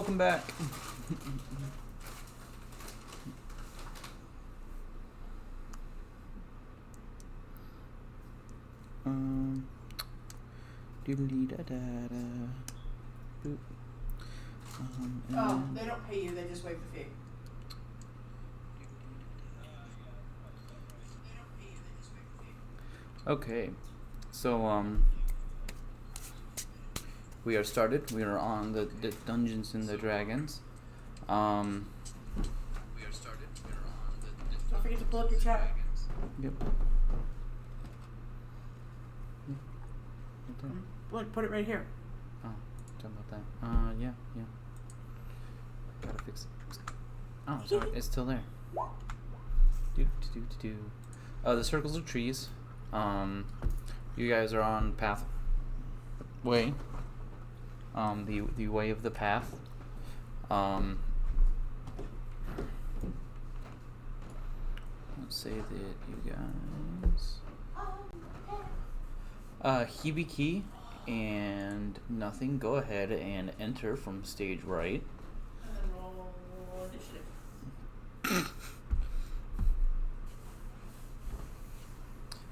welcome back. Doodly da da da. Boop. They don't pay you, they just waive the fee. Okay, so we are started. We are on the Dungeons and the Dragons. We are started. We are on the Don't forget to pull up your chat. Yep. Look, put it right here. Oh, talking about that. Yeah. Gotta fix it. Oh, sorry, it's still there. The circles are trees. You guys are on pathway. The way of the path. Let's say that you guys. Hibiki and nothing. Go ahead and enter from stage right. And then roll initiative.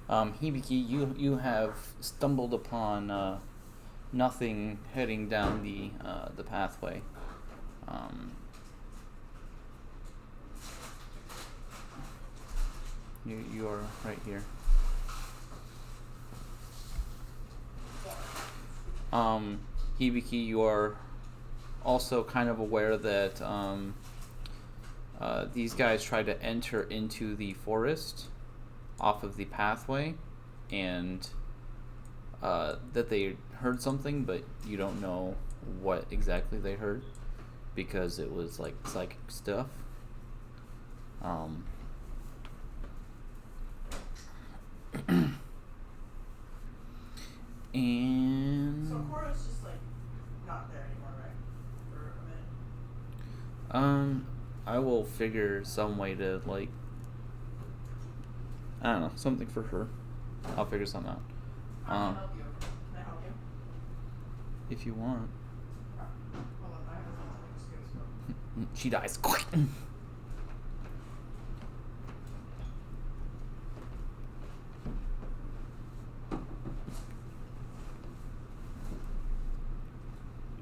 Hibiki, you have stumbled upon nothing heading down the pathway. You are right here. Hibiki, you are also kind of aware that these guys tried to enter into the forest off of the pathway, and that they heard something, but you don't know what exactly they heard because it was like psychic stuff. And So Cora's just like not there anymore, right? For a minute. I will figure some way to, like, I don't know, something for her. I'll figure something out. I can help you. Can I help you? If you want. Hold on, I have a thing to She dies.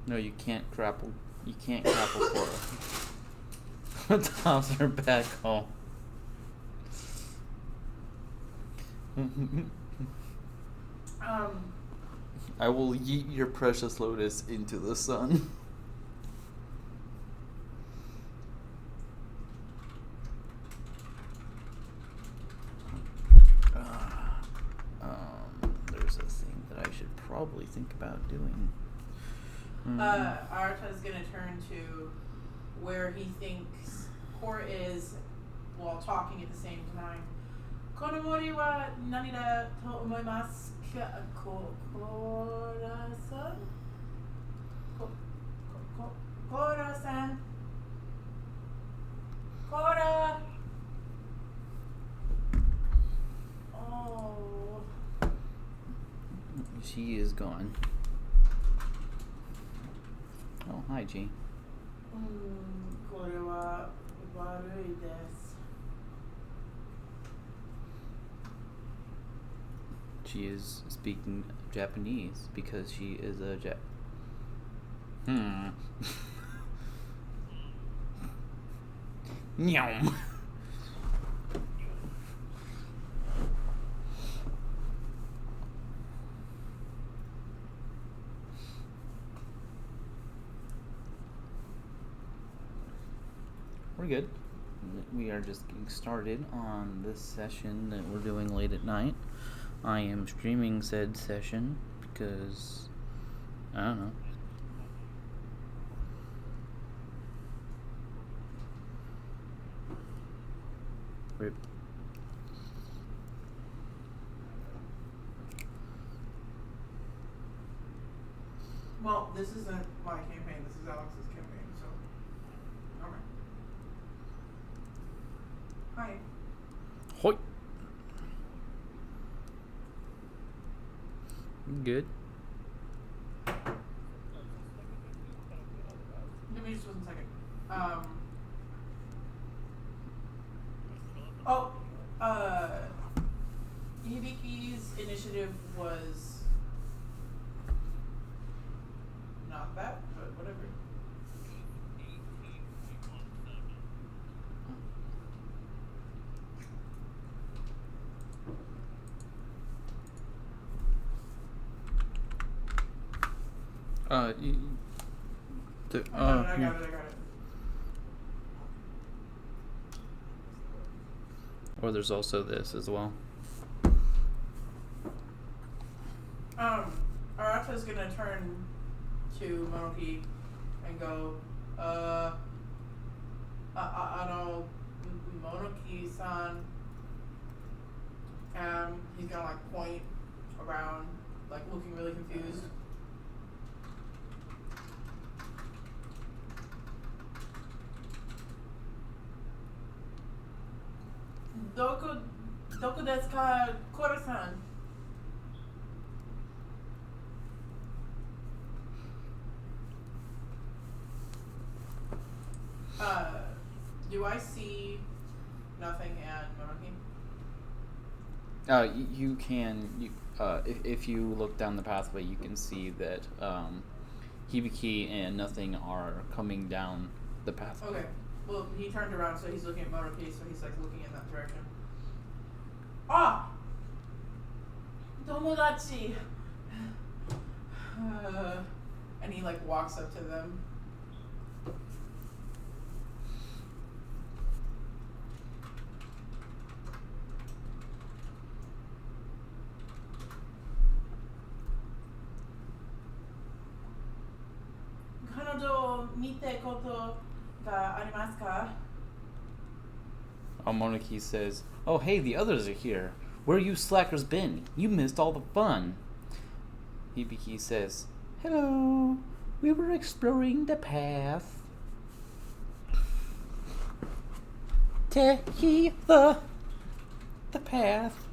No, you can't grapple. You can't grapple Cora. Toss her back home. I will yeet your precious lotus into the sun. There's a thing that I should probably think about doing. Arata's gonna turn to where he thinks Cora is while talking at the same time. Konomori wa nani da to omoimasu ka Cora-san? Cora-san? Cora! Oh. She is gone. Oh, hi, G. これは悪いです。 She is speaking Japanese because she is a Nyam. We're good. We are just getting started on this session that we're doing late at night. I am streaming said session because I don't know. Rip. Well, this isn't my campaign, this is Alex's campaign, so. Okay. Hi. Hoi. Good. Give me me just 1 second. Oh, Hibiki's initiative was not that, but whatever. I got it. Or there's also this as well. Arata's gonna turn to Monoki and go, Monoki-san. He's gonna like point around, like looking really confused. Doko desu ka, Kora-san? Do I see nothing and Monoki? You can. If you look down the pathway, you can see that Hibiki and nothing are coming down the pathway. Okay. Well, he turned around, so he's looking at Monoki, so he's like looking in that direction. Ah! Tomodachi! And he like walks up to them. Kanojo mite koto ga arimasu ka? Monoki says, "Oh, hey, the others are here. Where you slackers been? You missed all the fun." Hibiki says, "Hello. We were exploring the path. The path."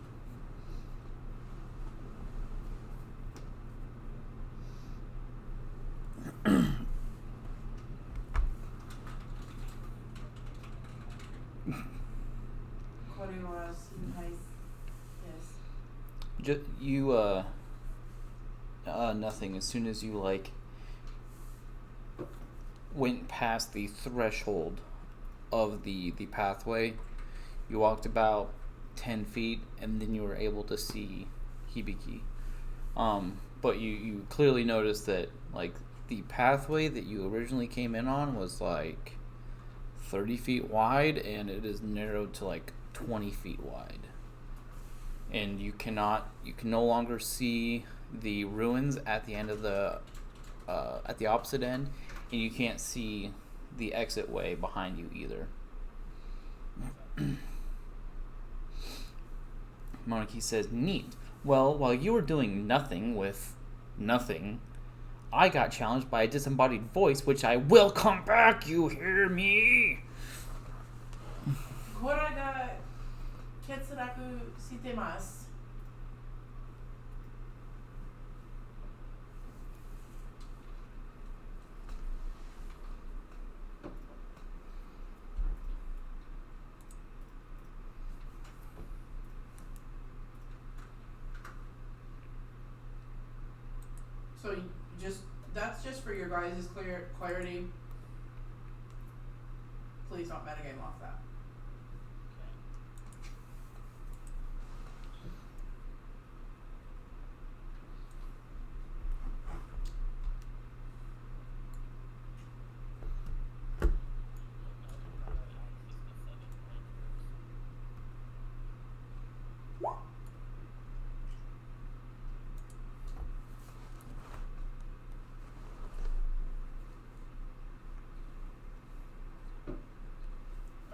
Nothing. As soon as you like went past the threshold of the pathway, you walked about 10 feet, and then you were able to see Hibiki. But you clearly noticed that like the pathway that you originally came in on was like 30 feet wide, and it is narrowed to like 20 feet wide. And you can no longer see the ruins at the end of at the opposite end, and you can't see the exit way behind you either. Monoki says, "Neat. Well, while you were doing nothing with nothing, I got challenged by a disembodied voice, which I will come back, you hear me?" Kora ga ketsuraku shitemasu. So that's just for your guys' clarity. Please don't metagame off that.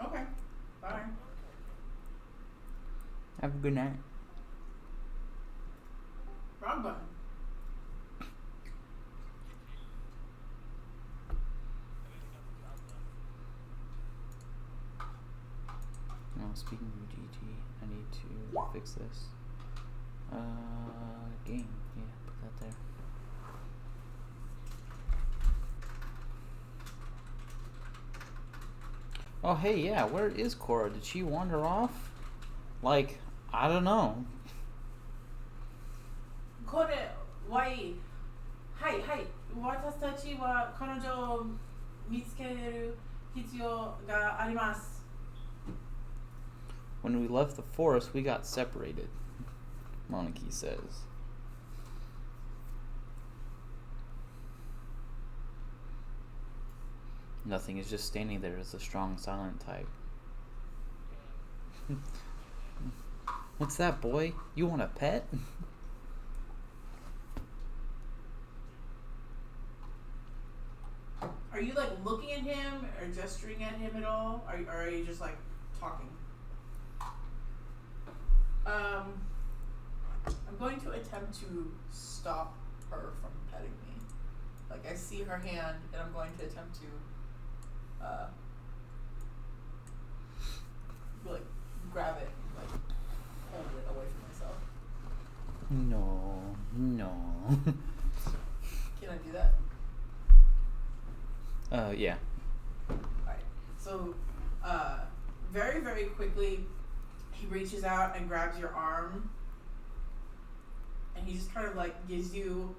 Okay. Bye. Have a good night. Wrong button. Speaking of GG, I need to fix this. Game. Yeah, put that there. Oh, hey, yeah, where is Cora? Did she wander off? Like, I don't know. これはいい。はいはい。私たちは彼女を見つける必要があります。When we left the forest, we got separated, Monarchy says. Nothing is just standing there as a strong, silent type. What's that, boy? You want a pet? Are you like looking at him or gesturing at him at all? Or are you just like talking? I'm going to attempt to stop her from petting me. Like I see her hand and I'm going to attempt to like grab it and like hold it away from myself. No. Can I do that? Yeah. Alright. So very, very quickly he reaches out and grabs your arm and he just kind of like gives you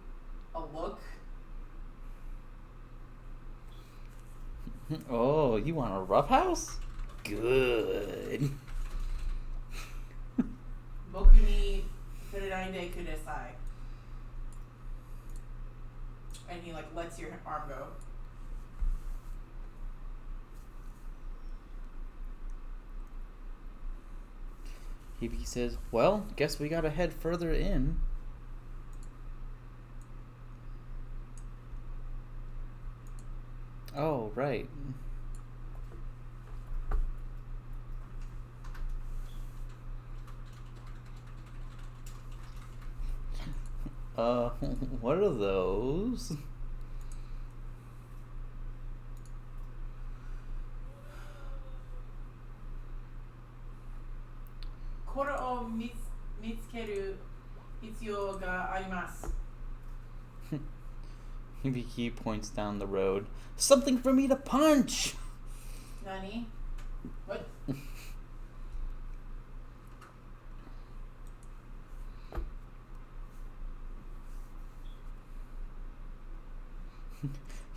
a look. Oh, you want a roughhouse? Good. Boku ni furenaide kudasai. And he like lets your arm go. Hibiki says, well, guess we gotta head further in. Oh, right. What are those? Koro o mitsukeru hitsuyou ga arimasu. Hibiki points down the road. Something for me to punch! Nani? What?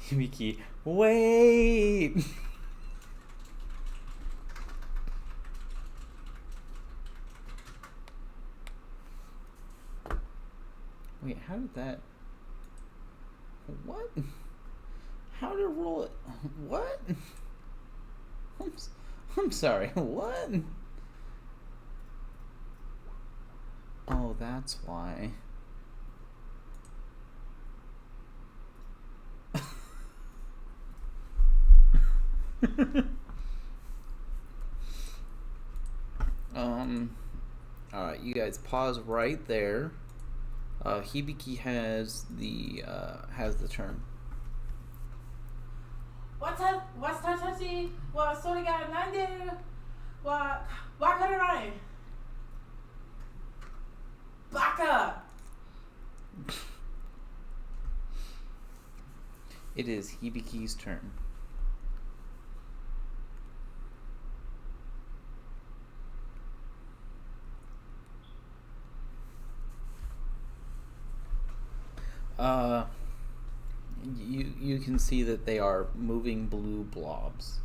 Hibiki, wait! Wait, how did that... What? How did it roll it? What? I'm sorry, what? Oh, that's why. Alright, you guys pause right there. Hibiki has the turn. 私たちはそれがなんでわからない。バカ! It is Hibiki's turn. You can see that they are moving blue blobs.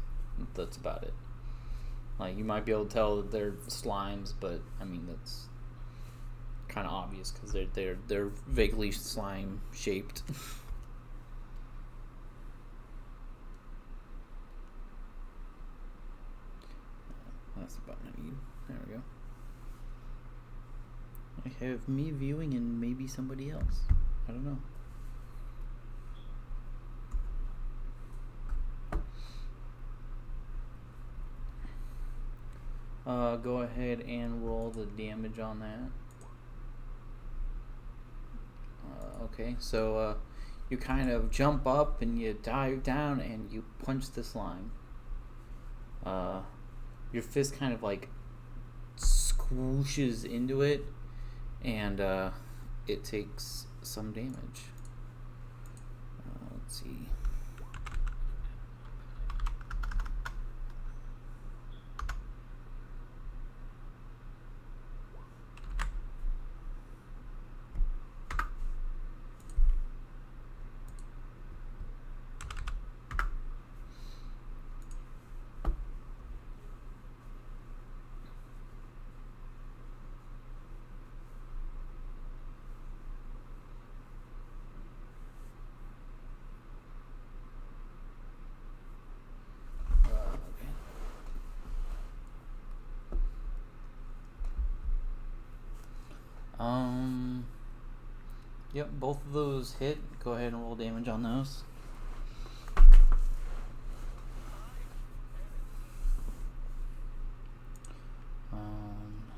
That's about it. Like, you might be able to tell that they're slimes, but I mean that's kind of obvious because they're vaguely slime shaped. That's the button I need. There we go. I have me viewing and maybe somebody else. I don't know. Go ahead and roll the damage on that. Okay, so you kind of jump up and you dive down and you punch the slime. Your fist kind of like squooshes into it, and it takes some damage. Let's see. Yep, both of those hit. Go ahead and roll damage on those.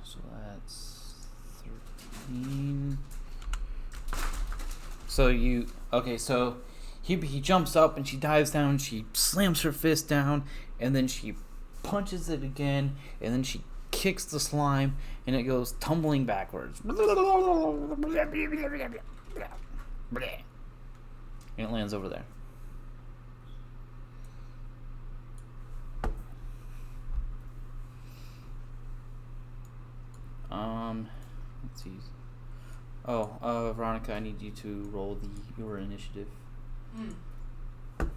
So that's 13. So so he jumps up and she dives down, she slams her fist down, and then she punches it again, and then she kicks the slime, and it goes tumbling backwards. And it lands over there. Let's see. Oh, Veronica, I need you to roll your initiative. Sorry.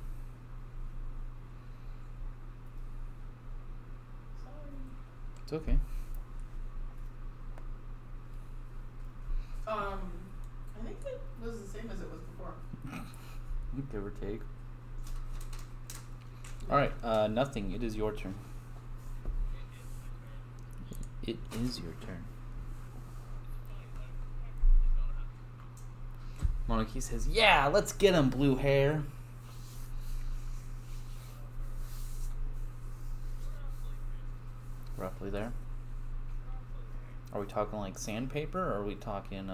It's okay. I think it was the same as it was before. Give or take. Alright, nothing. It is your turn. It is your turn. Monarchy says, yeah, let's get him, blue hair. Roughly there. Are we talking like sandpaper, or are we talking,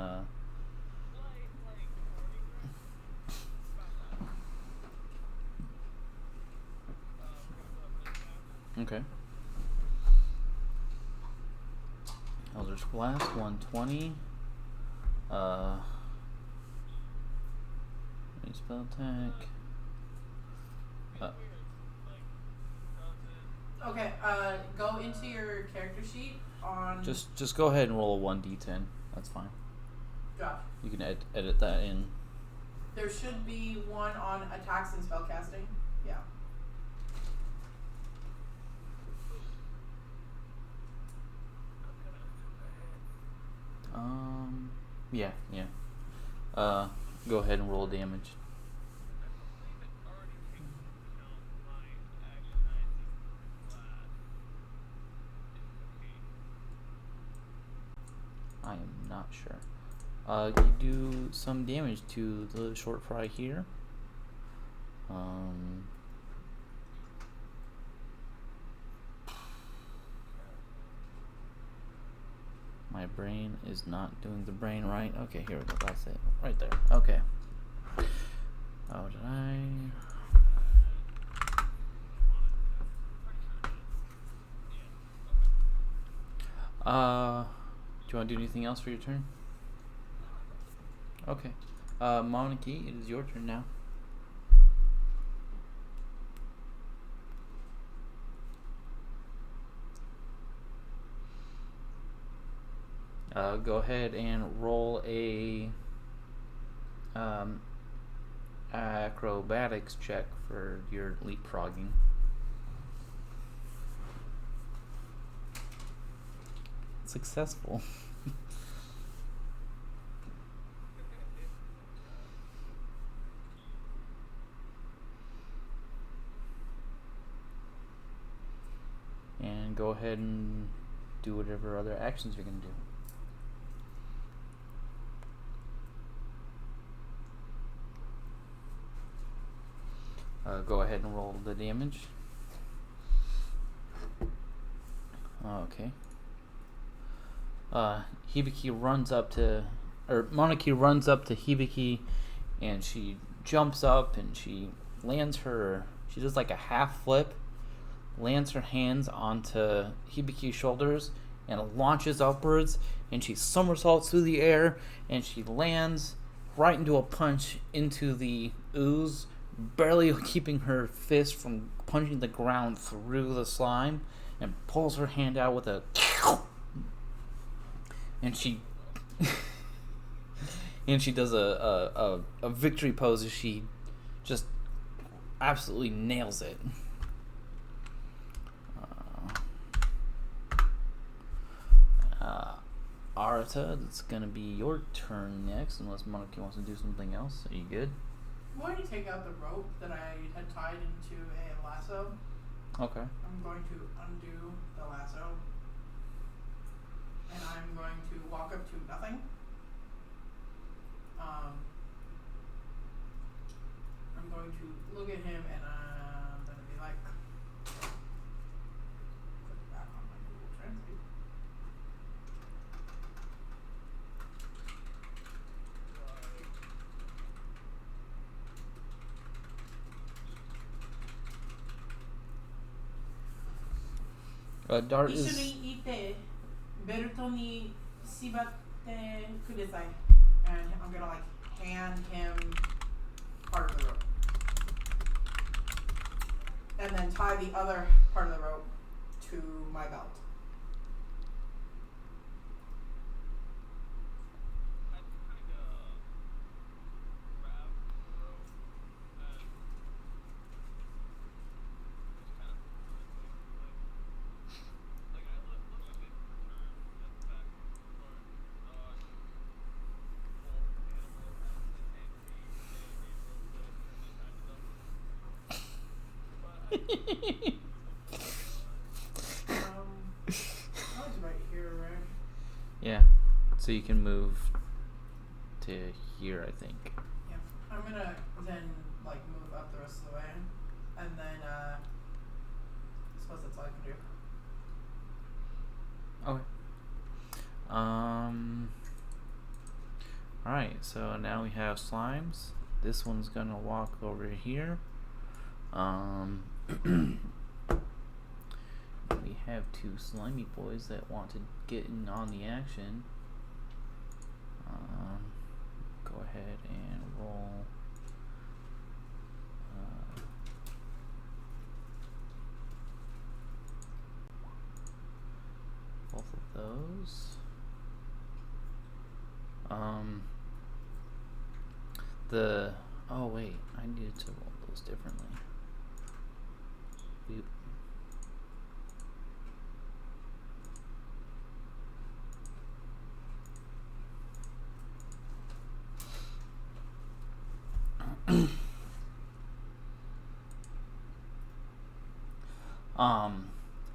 Okay. Eldritch Blast, 120. Any spell attack. Okay, go into your character sheet on... Just go ahead and roll a 1d10. That's fine. Josh. You can edit that in. There should be one on attacks and spellcasting. Yeah. Yeah. Go ahead and roll damage. I am not sure. You do some damage to the short fry here. My brain is not doing the brain right. Okay, here we go. That's it. Right there. Okay. Oh, did I? Do you want to do anything else for your turn? Okay. Monarchy, it is your turn now. Go ahead and roll a acrobatics check for your leapfrogging. Successful. And go ahead and do whatever other actions you're going to do. Go ahead and roll the damage. Okay. Hibiki runs up to, or Monarchy runs up to Hibiki, and she jumps up and she does like a half flip, lands her hands onto Hibiki's shoulders and launches upwards, and she somersaults through the air, and she lands right into a punch into the ooze, barely keeping her fist from punching the ground through the slime, and pulls her hand out with a and she does a victory pose as she just absolutely nails it. Arata, it's gonna be your turn next, unless Monarchy wants to do something else. Are you good? I'm going to take out the rope that I had tied into a lasso. Okay. I'm going to undo the lasso. And I'm going to walk up to nothing. I'm going to look at him and I'm gonna be like, put it back on my Google Translate. Dart 一緒 is にいてベルトに縛ってください and I'm gonna like hand him part of the rope and then tie the other part of the rope to my belt. I was right here, right? yeah. So you can move to here, I think. Yeah. I'm gonna then like move up the rest of the way, and then I suppose that's all I can do. Okay. Alright, so now we have slimes. This one's gonna walk over here. We have two slimy boys that want to get in on the action. Go ahead and roll. Both of those. Oh wait, I needed to roll those differently.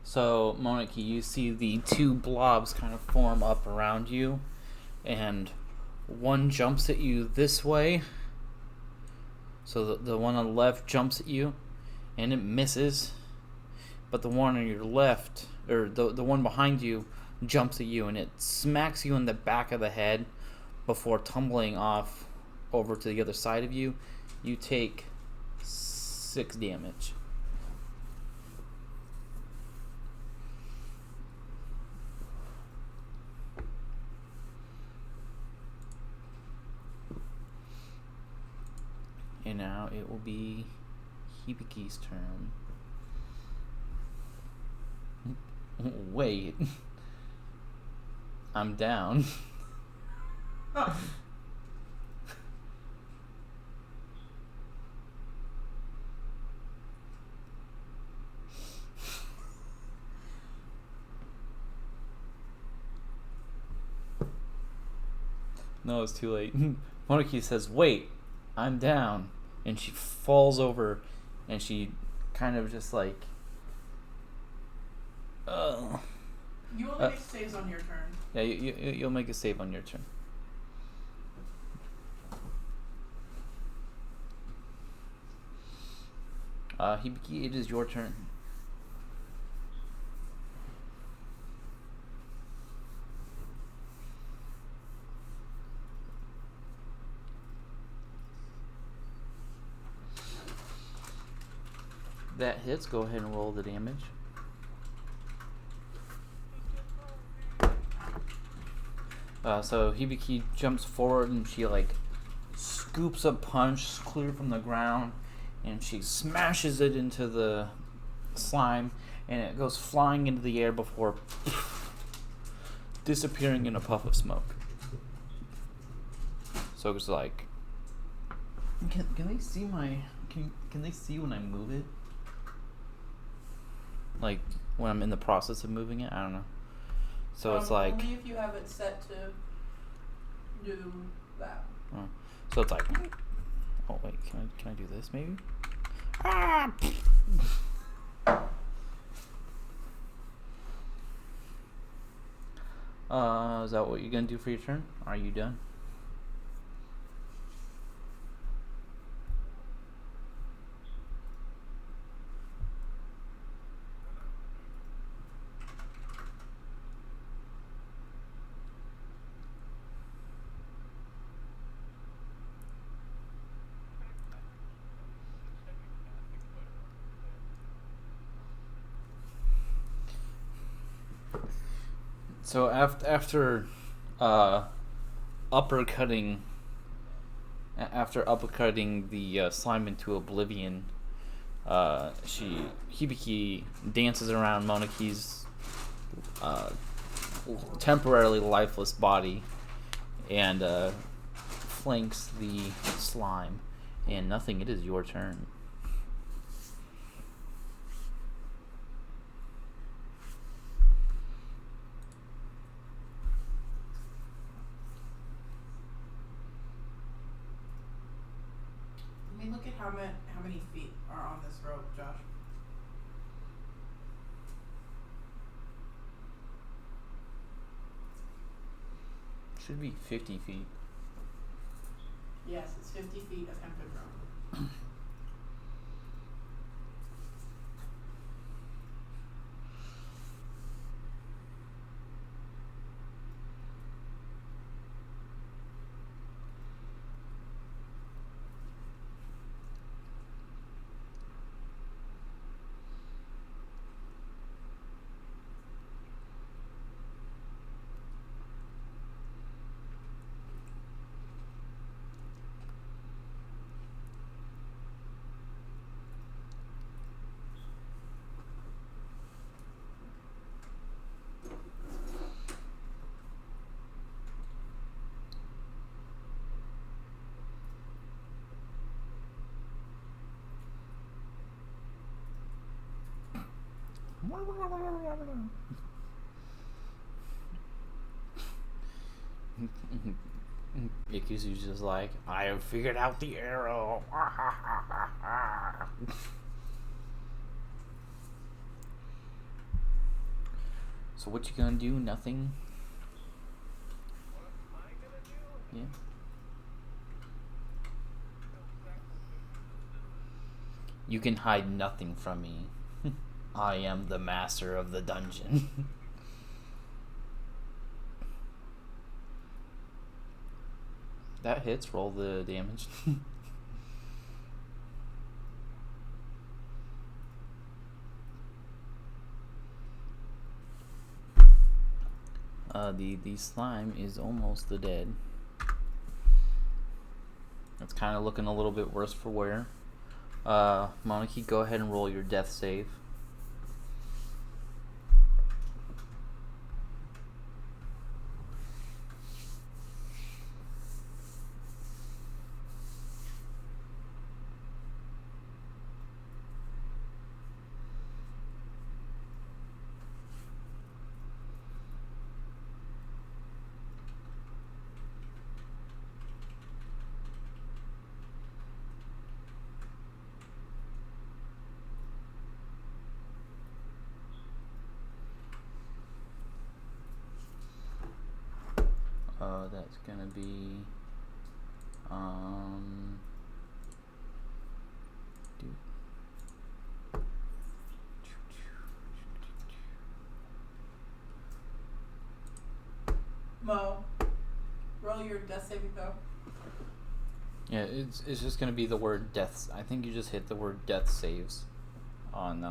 So Moniki, you see the two blobs kind of form up around you, and one jumps at you this way. So the one on the left jumps at you, and it misses. But the one on your left, or the one behind you, jumps at you, and it smacks you in the back of the head before tumbling off over to the other side of you. You take 6 damage. And now it will be Hibiki's turn. Wait. I'm down. No, it's too late. Monarchy says, "Wait, I'm down." And she falls over and she kind of just like, oh. You only make saves on your turn. Yeah, you'll make a save on your turn. Hibiki, it is your turn. That hits. Go ahead and roll the damage. So Hibiki jumps forward and she like scoops a punch clear from the ground and she smashes it into the slime and it goes flying into the air before disappearing in a puff of smoke. So it's like, can they see my can they see when I move it? Like when I'm in the process of moving it? I don't know. So it's like, only if you have it set to do that. So it's like, oh wait, can I do this maybe? Is that what you're gonna do for your turn? Are you done? So after uh, uppercutting the slime into oblivion, Hibiki dances around Monaki's uh, temporarily lifeless body and flanks the slime. And nothing, it is your turn. Let me look at how many feet are on this rope, Josh. Should be 50 feet. Yes, it's 50 feet of hempen rope. Ikusu's just like, I have figured out the arrow. So what you gonna do? Nothing? Yeah. You can hide nothing from me. I am the master of the dungeon. That hits. Roll the damage. The slime is almost dead. It's kind of looking a little bit worse for wear. Monarchy, go ahead and roll your death save. That's gonna be Mo, roll your death saving throw. yeah, it's just gonna be the word deaths. I think you just hit the word death saves on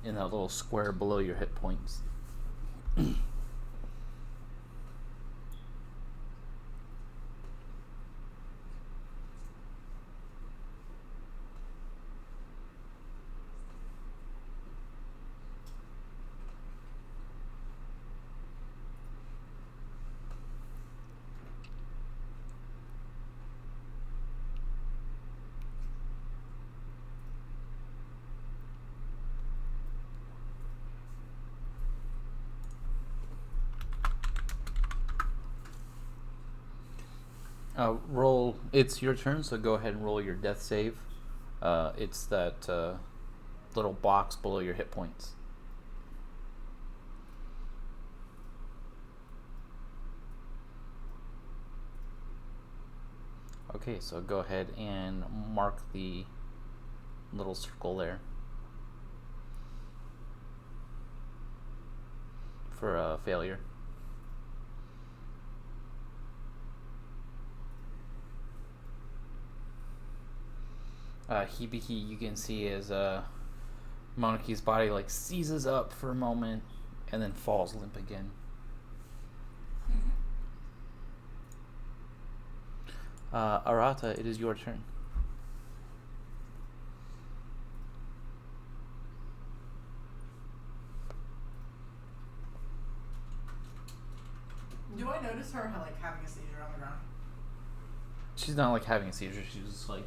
in that little square below your hit points. Roll. It's your turn, so go ahead and roll your death save. It's that little box below your hit points. Okay, so go ahead and mark the little circle there for a failure. Hibiki, you can see as Monarchy's body like seizes up for a moment and then falls limp again. Arata, it is your turn. Do I notice her having a seizure on the ground? She's not like having a seizure. She's just like,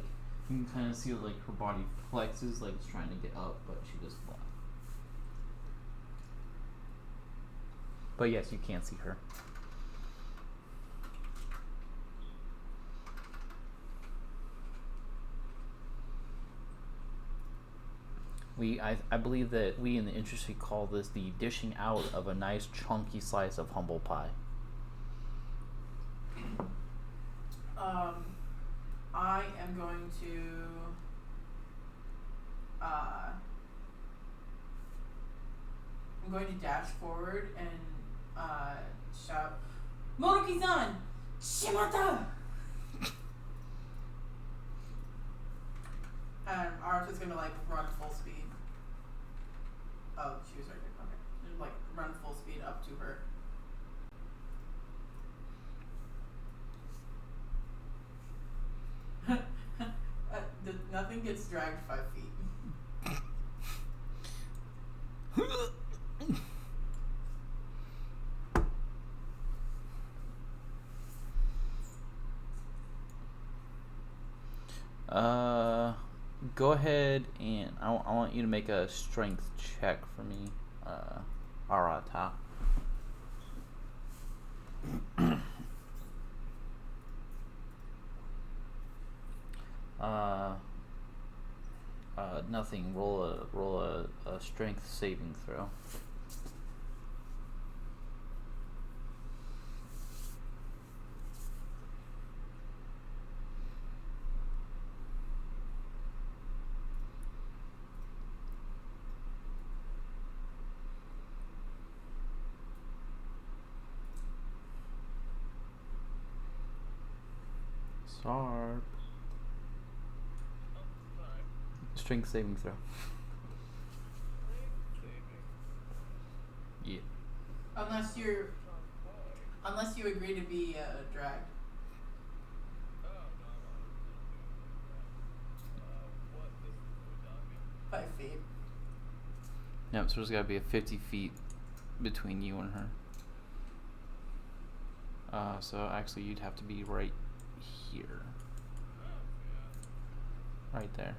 you can kind of see like her body flexes, like it's trying to get up, but she just falls. But yes, you can see her. I believe that we in the industry call this the dishing out of a nice chunky slice of humble pie. I am going to dash forward and shout, "Motoki-san! Shimata!" And Arthur's gonna run full speed. Oh, she was right there. Okay. Just run full speed up to her. Nothing gets dragged 5 feet. Go ahead and I want you to make a strength check for me, Arata. Nothing. Roll a strength saving throw. Sarp. Strength saving throw. Yeah. Unless you agree to be dragged. 5 feet. Yep, so there's gotta be a 50 feet between you and her. So actually you'd have to be right here. Right there.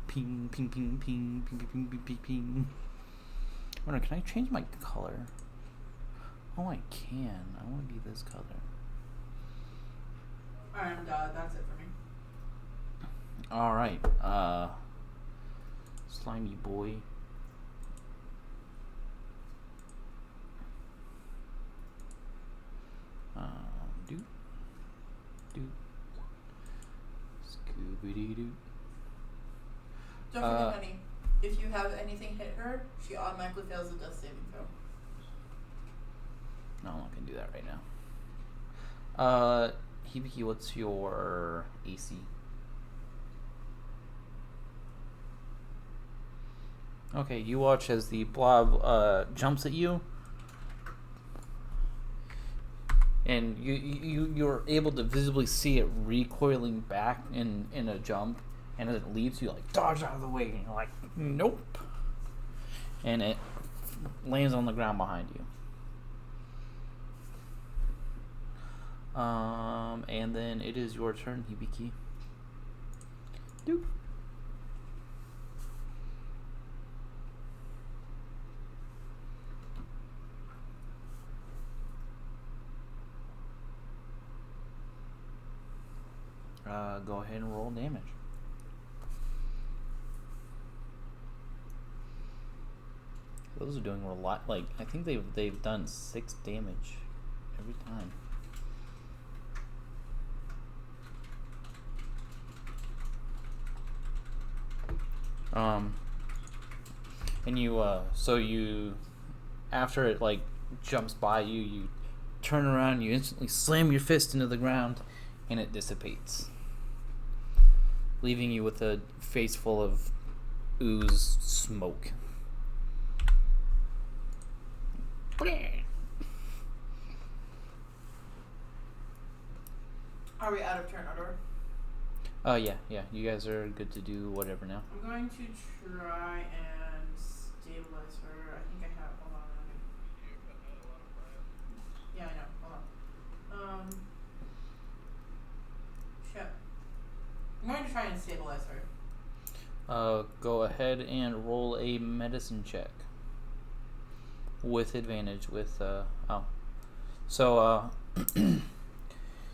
Ping, ping, ping, ping, ping, ping, ping, ping, ping, ping. I wonder, can I change my color? Oh, I can. I want to be this color. And that's it for me. Alright, slimy boy. Scooby-Doo. Don't forget, honey, if you have anything hit her, she automatically fails the death saving throw. No, I'm not gonna do that right now. Hibiki, what's your AC? Okay, you watch as the blob jumps at you, and you're able to visibly see it recoiling back in a jump, and as it leaps, you dodge out of the way, and you're like, nope, and it lands on the ground behind you. And then it is your turn, Hibiki. Doop. Go ahead and roll damage. Those are doing a lot. I think they've done 6 damage every time. And you after it jumps by you, you turn around, you instantly slam your fist into the ground, and it dissipates, leaving you with a face full of ooze smoke. Are we out of turn order? Yeah. You guys are good to do whatever now. I'm going to try and stabilize her. I think I have. Hold on. Yeah, I know. Hold on. Shit. I'm going to try and stabilize her. Go ahead and roll a medicine check. With advantage, So,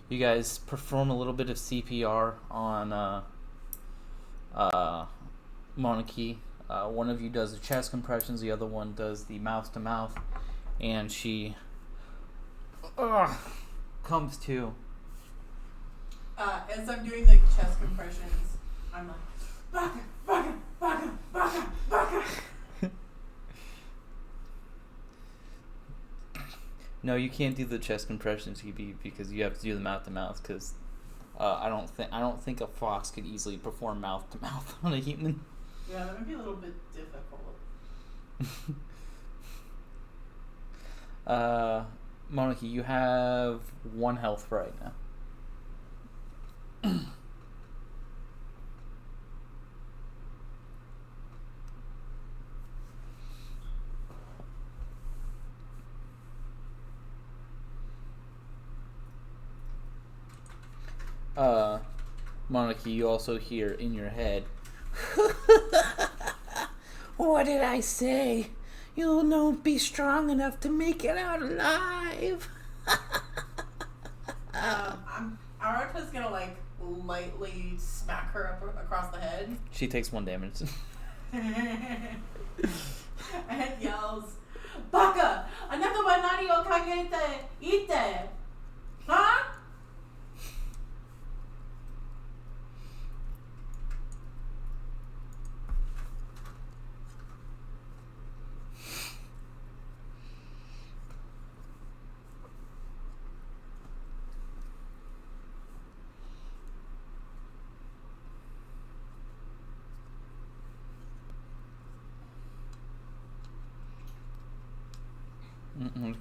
you guys perform a little bit of CPR on, Monarchy. One of you does the chest compressions, the other one does the mouth to mouth, and she, comes to. As I'm doing the chest compressions, I'm like, Baka, Baka, Baka, Baka, Baka. No, you can't do the chest compressions, TB, because you have to do the mouth to mouth. Because I don't think a fox could easily perform mouth to mouth on a human. Yeah, that might be a little bit difficult. Monarchy, you have 1 health right now. Monarchy, you also hear in your head, what did I say? You'll not be strong enough to make it out alive. Arata's gonna like lightly smack her up across the head. She takes 1 damage. And yells, Baka! Anaka wa nani o kagete ite? Huh?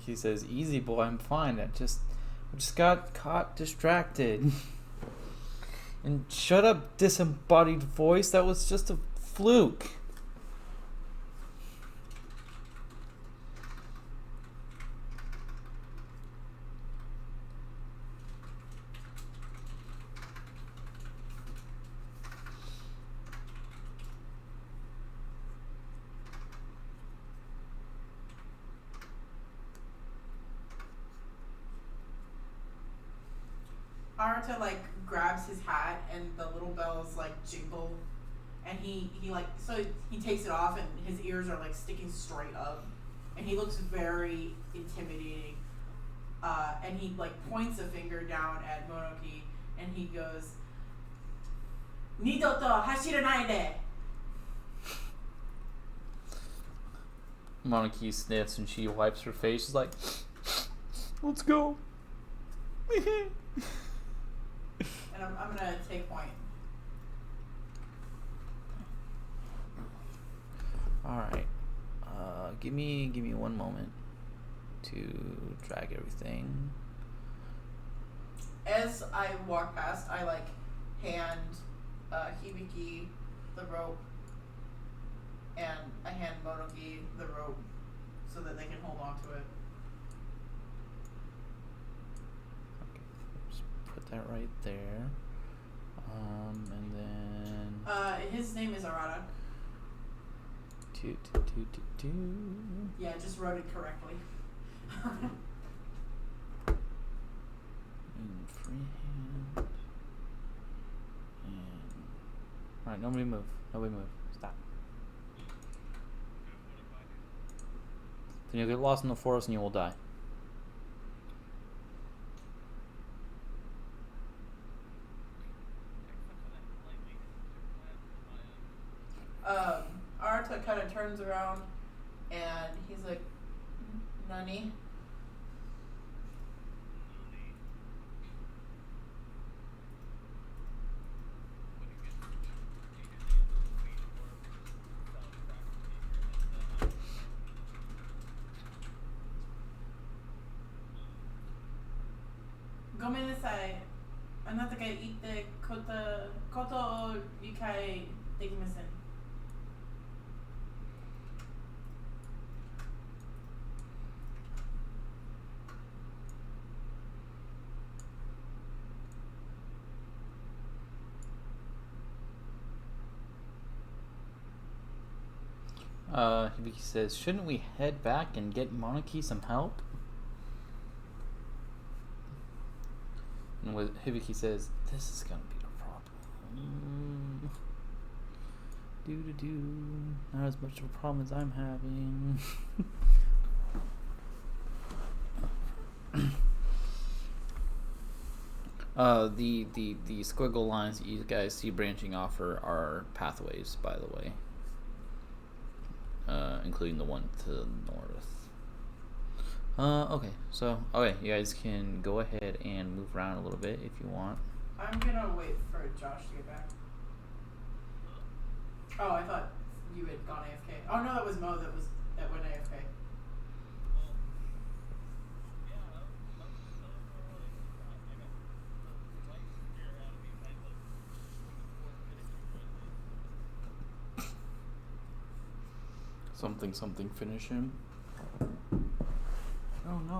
He says, "Easy, boy. I'm fine. I just got caught distracted." And shut up, disembodied voice. That was just a fluke. Arata like grabs his hat and the little bells like jingle, and he like so he takes it off and his ears are like sticking straight up, and he looks very intimidating. And he like points a finger down at Monoki and he goes, "Nidoto hashiranai de." Monarchy sniffs and she wipes her face. She's like, "Let's go." And I'm gonna take point. All right. Give me 1 moment to drag everything. As I walk past, I like hand Hibiki the rope, and I hand Monoki the rope so that they can hold on to it. Okay, just put that right there. And then His name is Arata. Yeah, I just wrote it correctly. In freehand. And alright, nobody move. Stop. Then you'll get lost in the forest and you will die. Arata kind of turns around and he's like, "Nani?" Gomenasai. Anata ga itte koto o rikai dekimasen. Hibiki says, shouldn't we head back and get Monarchy some help? And Hibiki says, this is gonna be a problem. Not as much of a problem as I'm having. The squiggle lines that you guys see branching off are pathways, by the way. Including the one to the north. Okay, so you guys can go ahead and move around a little bit if you want. I'm gonna wait for Josh to get back. Oh, I thought you had gone AFK. Oh no, that was Mo that went AFK. Something finish him. Oh no.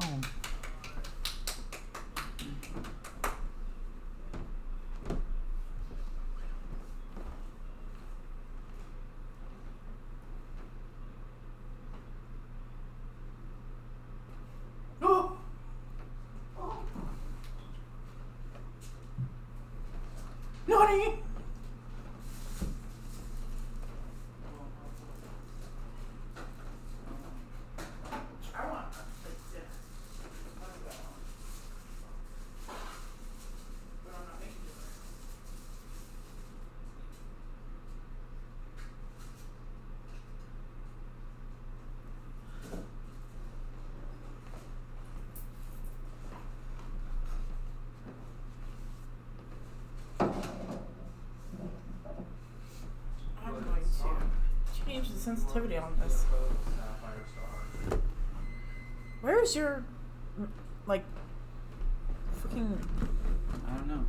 Oh! Nani? I want dinner. What do I want? But I'm not making dinner. I'm going to change the sensitivity on this. Where is your, like, freaking... I don't know.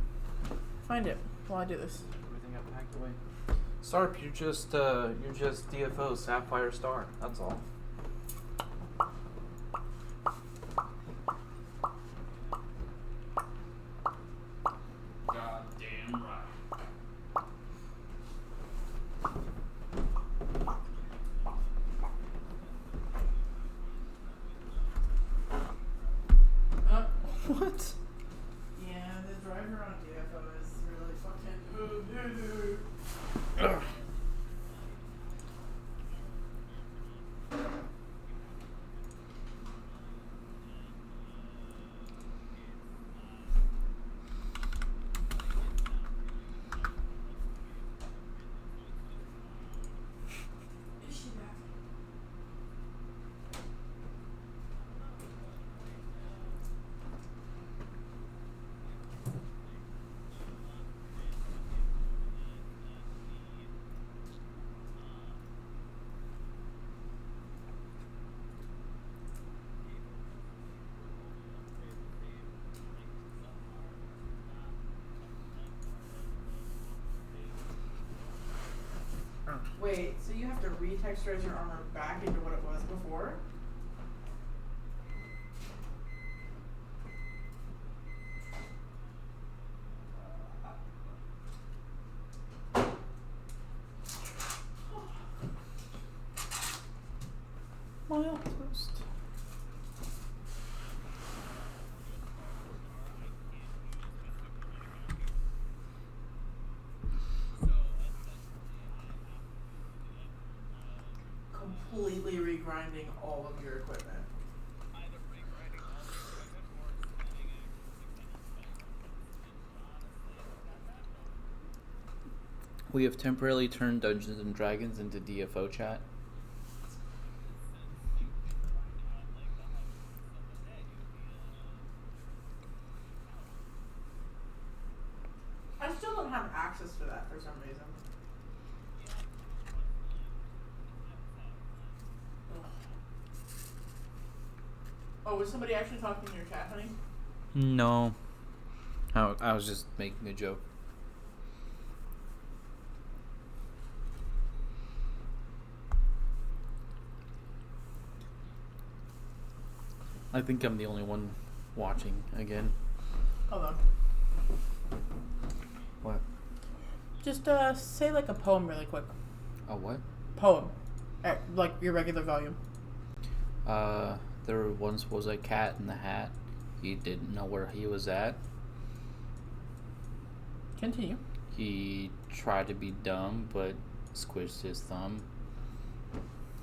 Find it while I do this. Everything got packed away. Sarp, you're just DFO Sapphire Star. That's all. Goddamn right. What? Yeah, the driver on DFO is really fucking... Ugh. Is she back? Wait, so you have to retexturize your armor back into what it was before? My outpost. Completely regrinding all of your equipment. We have temporarily turned Dungeons and Dragons into DFO chat. I still don't have access to that for some reason. Ugh. Oh, was somebody actually talking in your chat, honey? No. I was just making a joke. I think I'm the only one watching again. Hold on. What? Just say like a poem really quick. A what? Poem. At, like your regular volume. There once was a cat in the hat. He didn't know where he was at. Continue. He tried to be dumb, but squished his thumb.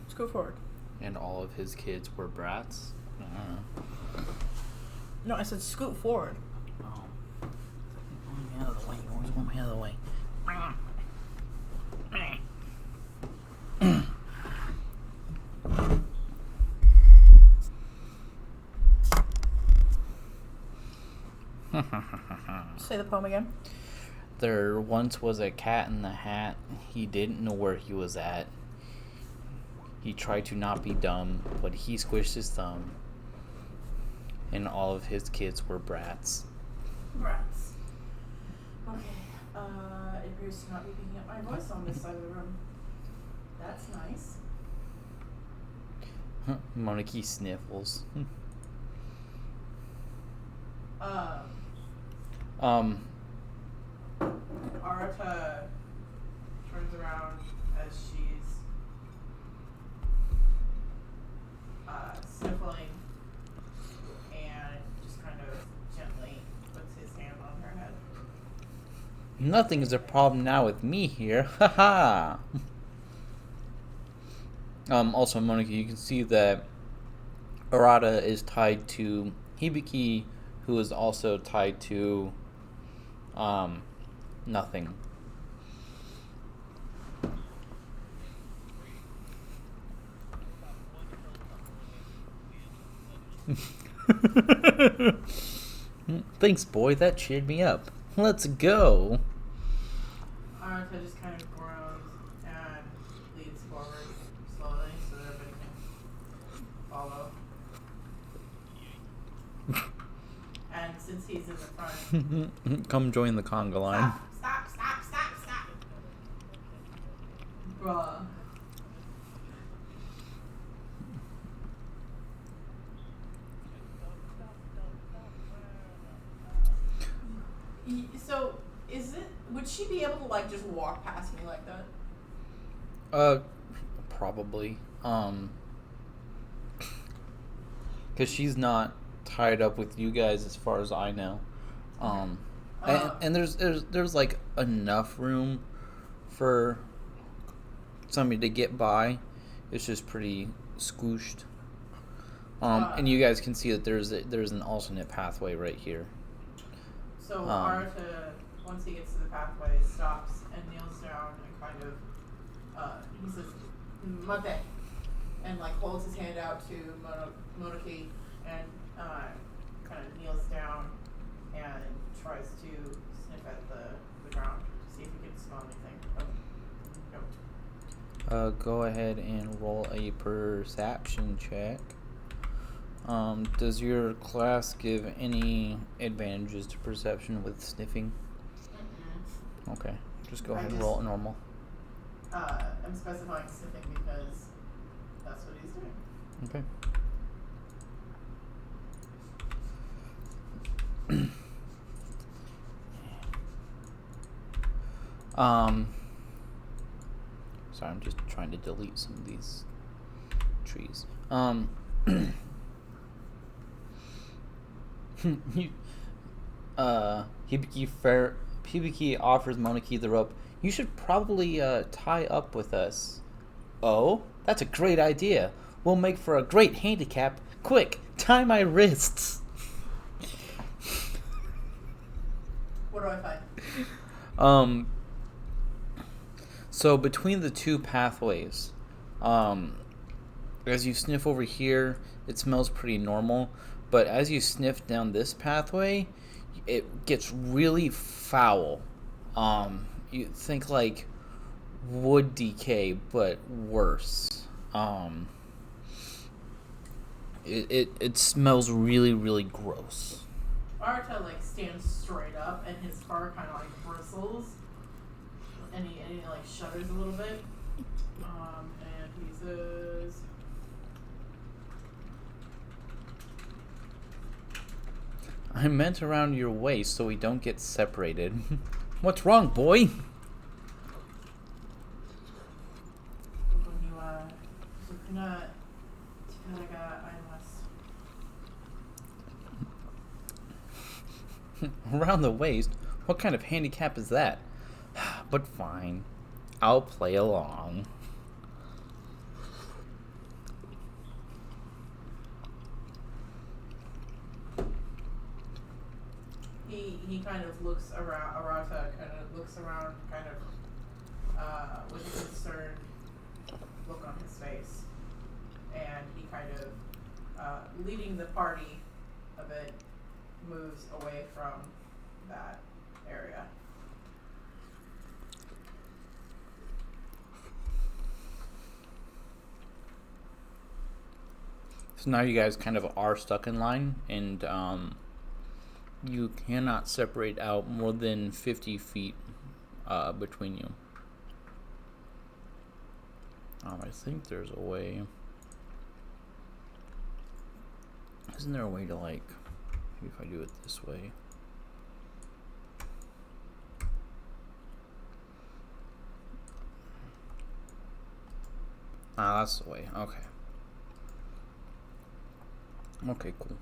Let's go forward. And all of his kids were brats. I don't know. No, I said scoot forward. Oh. Want me out of the way. You always want me out of the way. Say the poem again. There once was a cat in the hat. He didn't know where he was at. He tried to not be dumb, but he squished his thumb. And all of his kids were brats. Brats. Okay. It appears to not be picking up my voice on this side of the room. That's nice. Monarchy sniffles. Arata turns around as she's sniffling and just kind of gently puts his hand on her head. Nothing is a problem now with me here. Haha. Also, Monica, you can see that Arata is tied to Hibiki, who is also tied to nothing. Thanks, boy. That cheered me up. Let's go. Arata just kind of groans and leads forward slowly so that everybody can follow. And since he's in the front, Come join the conga line. stop! Bruh. So, would she be able to, like, just walk past me like that? Probably. Because she's not tied up with you guys as far as I know. And there's like enough room for somebody to get by. It's just pretty squooshed. And you guys can see that there's an alternate pathway right here. So Arata, once he gets to the pathway, stops and kneels down and kind of, he says, "Mate," and like holds his hand out to Monoki and kind of kneels down and tries to sniff at the ground, see if he can smell anything. Oh, no. Go ahead and roll a perception check. Does your class give any advantages to perception with sniffing? Mm-mm. Okay, just go ahead and roll it normal. I'm specifying sniffing because that's what he's doing. Okay. Sorry, I'm just trying to delete some of these trees. Hibiki offers Moniki the rope. You should probably tie up with us. Oh, that's a great idea. We'll make for a great handicap. Quick, tie my wrists. What do I find? So between the two pathways, as you sniff over here, it smells pretty normal. But as you sniff down this pathway, it gets really foul. You think like wood decay, but worse. It smells really, really gross. Arta like stands straight up and his fur kind of like bristles, and he like shudders a little bit. And he says, I meant around your waist so we don't get separated. What's wrong, boy? Around the waist? What kind of handicap is that? But fine. I'll play along. He kind of looks around, Arata kind of looks around kind of with a concerned look on his face. And he kind of, leading the party a bit, moves away from that area. So now you guys kind of are stuck in line, and you cannot separate out more than 50 feet between you. I think there's a way. Isn't there a way to, like, maybe if I do it this way? That's the way. Okay. Okay, cool.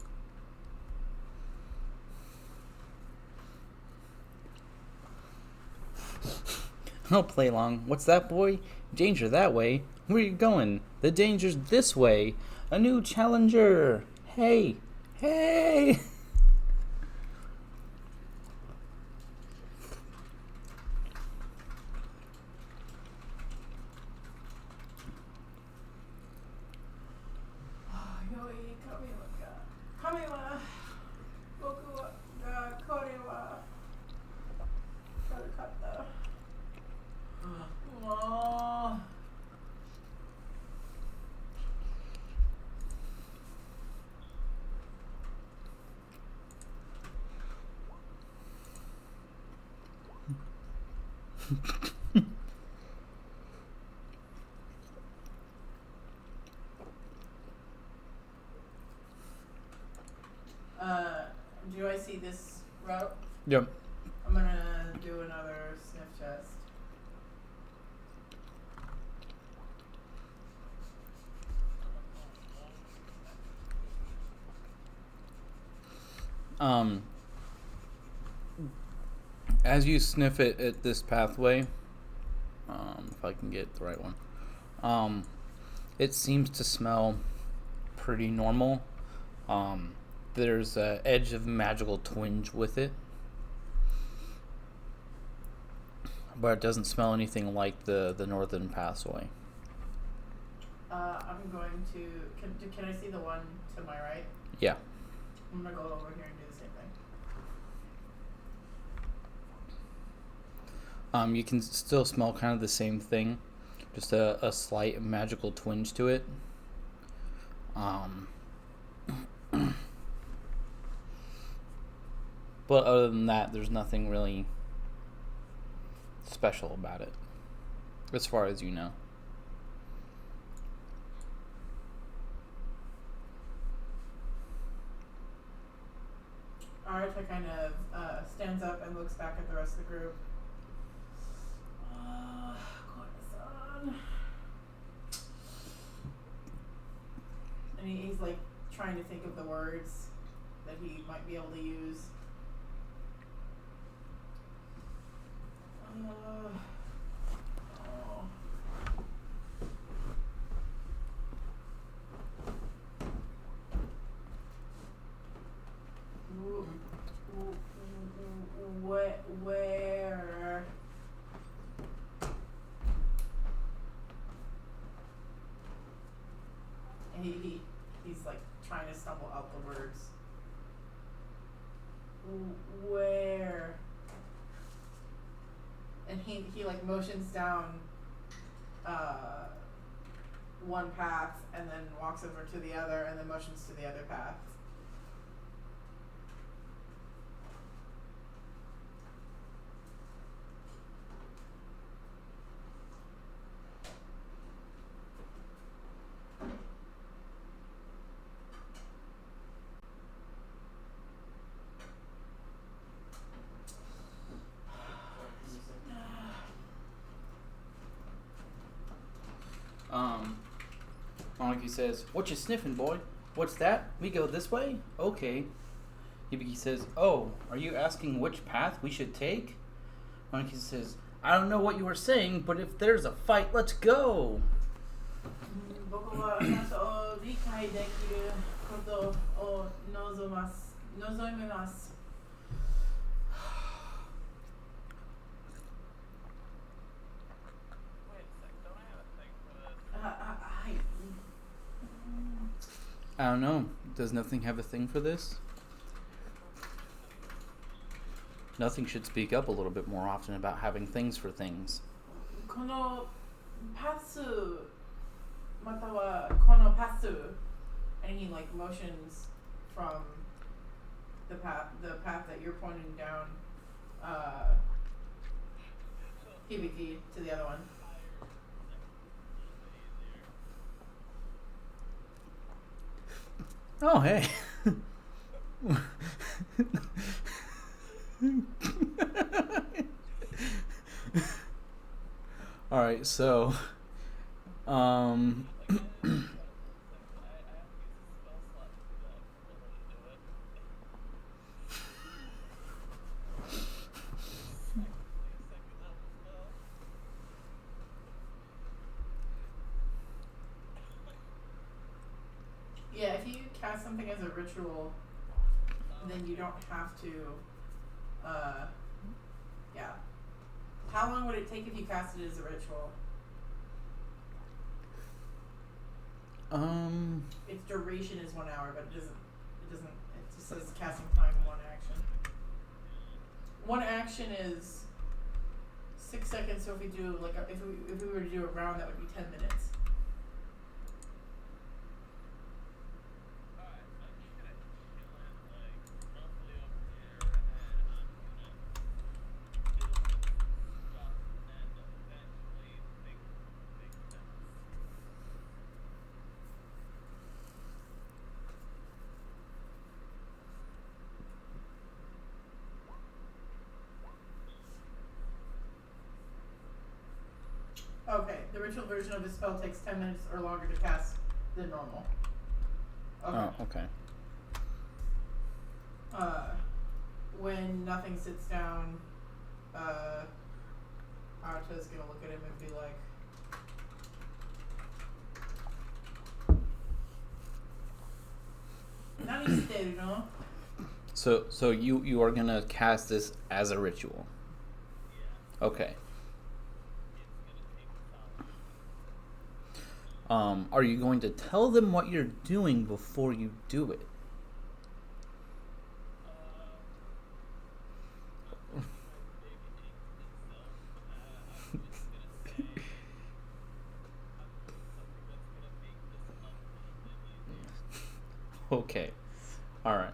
I'll play along. What's that, boy? Danger that way. Where are you going? The danger's this way. A new challenger. Hey. Hey. Do I see this route? Yep. I'm gonna do another sniff test. As you sniff it at this pathway, if I can get the right one, it seems to smell pretty normal. There's an edge of magical twinge with it, but it doesn't smell anything like the northern pathway. I'm going to. Can I see the one to my right? Yeah. I'm gonna go over here and do the same thing. You can still smell kind of the same thing, just a slight magical twinge to it. But other than that, there's nothing really special about it, as far as you know. Arata kind of stands up and looks back at the rest of the group. And he's like trying to think of the words that he might be able to use. Where? And he's like trying to stumble out the words. Where? And he like motions down one path and then walks over to the other and then motions to the other path. Monkey says, "What you sniffing, boy? What's that? We go this way? Okay." Hibiki says, "Oh, are you asking which path we should take?" Monkey says, "I don't know what you were saying, but if there's a fight, let's go." 僕はあなたを理解できることを望みます。はい。I don't know. Does nothing have a thing for this? Nothing should speak up a little bit more often about having things for things. このパスまたはこのパス and he like motions from the path that you're pointing down Hibiki to the other one. Oh, hey. All right, so yeah, if you cast something as a ritual, then you don't have to yeah. How long would it take if you cast it as a ritual? Its duration is 1 hour, but it just says casting time 1 action. 1 action is 6 seconds, so if we do like if we were to do a round, that would be 10 minutes. Okay, the ritual version of the spell takes 10 minutes or longer to cast than normal. Okay. Oh, okay. When nothing sits down, Arta's gonna look at him and be like, "Nani shiteru no?" So you are gonna cast this as a ritual. Okay. Are you going to tell them what you're doing before you do it? Okay. All right.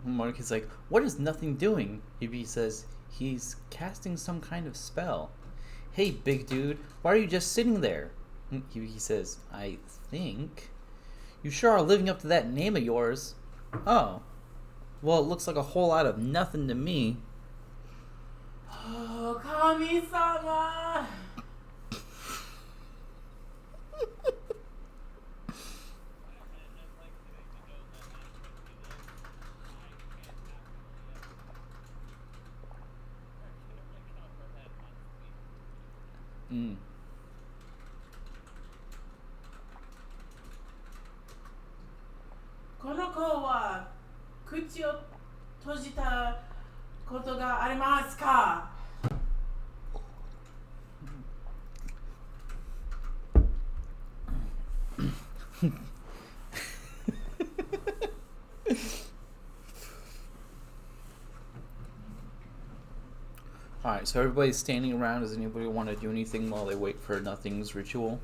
Mark is like, "What is nothing doing?" Hibiki says, "He's casting some kind of spell." "Hey, big dude, why are you just sitting there?" Hibiki says, "I think. You sure are living up to that name of yours." "Oh. Well, it looks like a whole lot of nothing to me." Oh, Kami-sama! Mm. この子は口を閉じたことがありますか? Alright, so everybody's standing around. Does anybody want to do anything while they wait for Nothing's ritual?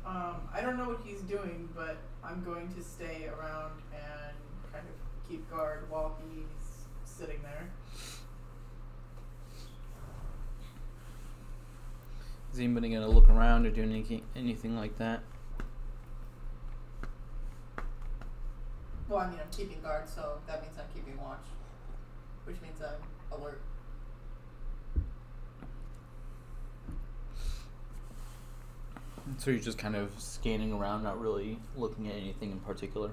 I don't know what he's doing, but I'm going to stay around and kind of keep guard while he's sitting there. Is anybody going to look around or do anything like that? Well, I mean, I'm keeping guard, so that means I'm keeping watch. which means I'm alert. So you're just kind of scanning around, not really looking at anything in particular?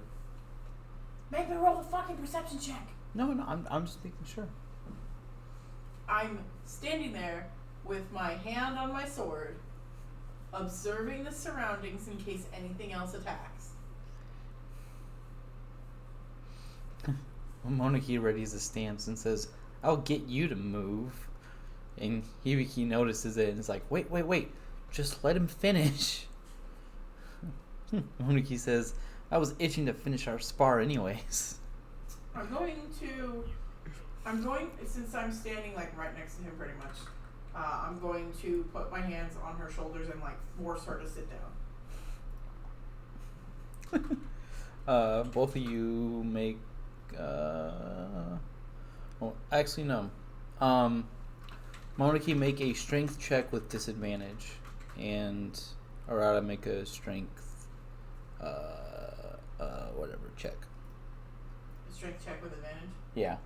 Make me roll a fucking perception check. No, I'm just making sure. I'm standing there with my hand on my sword, observing the surroundings in case anything else attacks. Monarchy readies the stamps and says, "I'll get you to move." And Hibiki notices it and is like, wait. Just let him finish. Monarchy says, "I was itching to finish our spar anyways." Since I'm standing like right next to him pretty much, I'm going to put my hands on her shoulders and like force her to sit down. Both of you make, well, actually no. Monarchy make a strength check with disadvantage, and Arata make a strength, whatever check. A strength check with advantage? Yeah.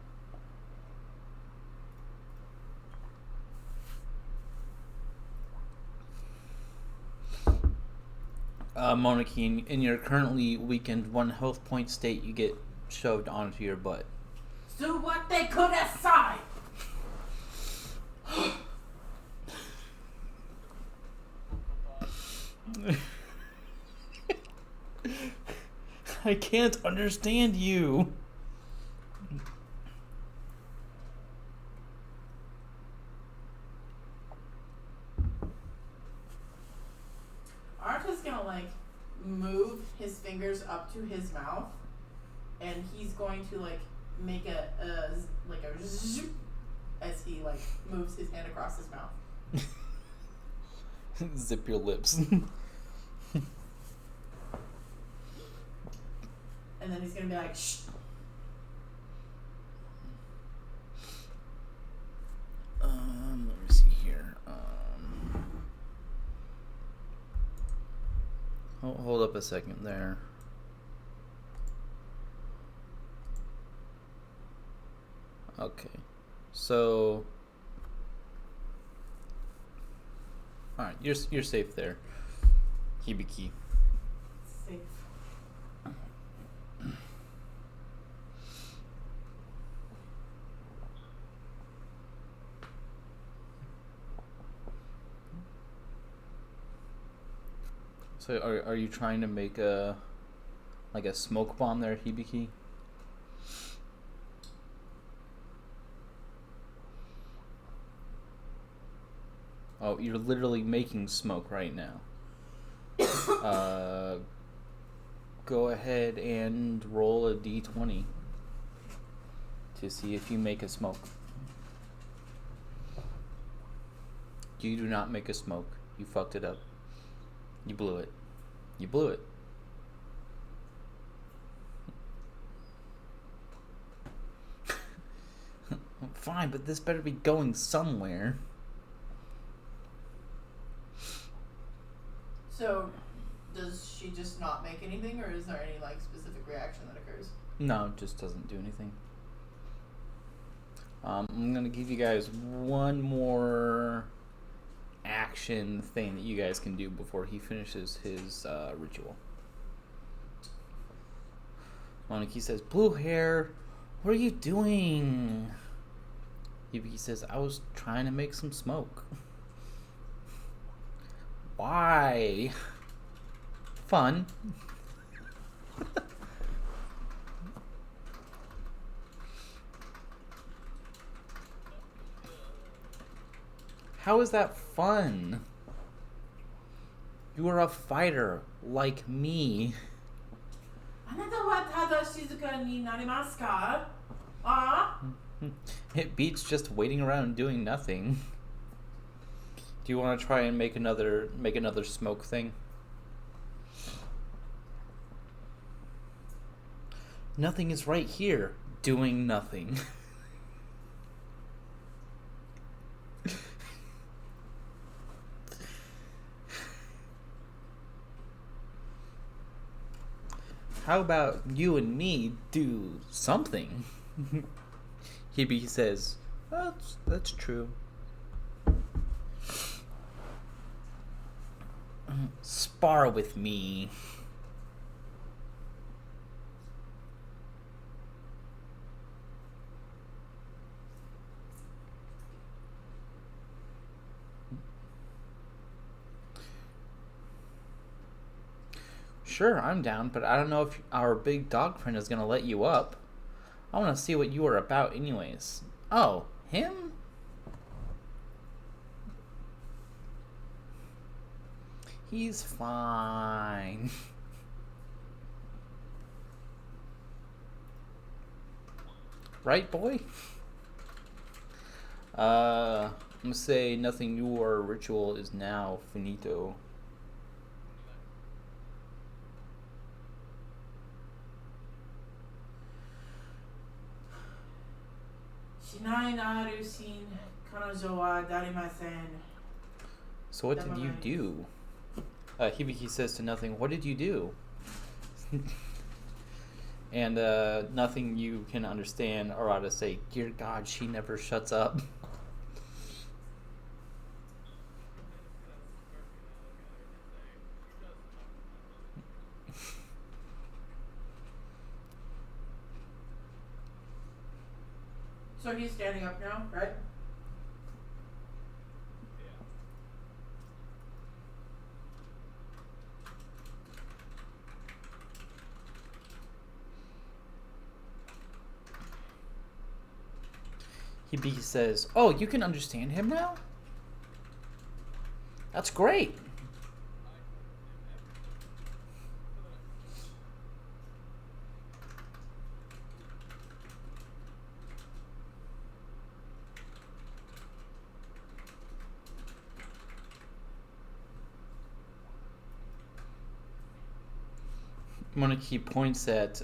Monarchy, in your currently weakened 1 health point state, you get shoved onto your butt. So what they could aside. I can't understand you. Arta's gonna like move his fingers up to his mouth, and he's going to like make a zzz as he like moves his hand across his mouth. Zip your lips. And then he's gonna be like, shh. Let me see here. Hold up a second there. Okay, so all right, you're safe there, Hibiki. Safe. So are you trying to make a smoke bomb there, Hibiki? Oh, you're literally making smoke right now. Go ahead and roll a d20 to see if you make a smoke. You do not make a smoke. You fucked it up. You blew it. You blew it. Fine, but this better be going somewhere. So, does she just not make anything, or is there any like specific reaction that occurs? No, it just doesn't do anything. I'm gonna give you guys one more action thing that you guys can do before he finishes his ritual. Monarchy says, "Blue hair, what are you doing?" Hibiki says, "I was trying to make some smoke." Why? Fun. How is that fun? You are a fighter like me. あなたはただ静かになりますか? It beats just waiting around and doing nothing. Do you want to try and make another smoke thing? Nothing is right here. Doing nothing. How about you and me do something? Hibiki says, that's true. Spar with me. Sure, I'm down, but I don't know if our big dog friend is gonna let you up. I want to see what you are about, anyways. Oh, him? He's fine. Right, boy? I'm gonna say nothing new or ritual is now finito. So what did you do? Hibiki says to nothing, what did you do? And nothing you can understand, Arata say, dear God, she never shuts up. So he's standing up now, right? Hibiki says, oh, you can understand him now? That's great. Monarchy points at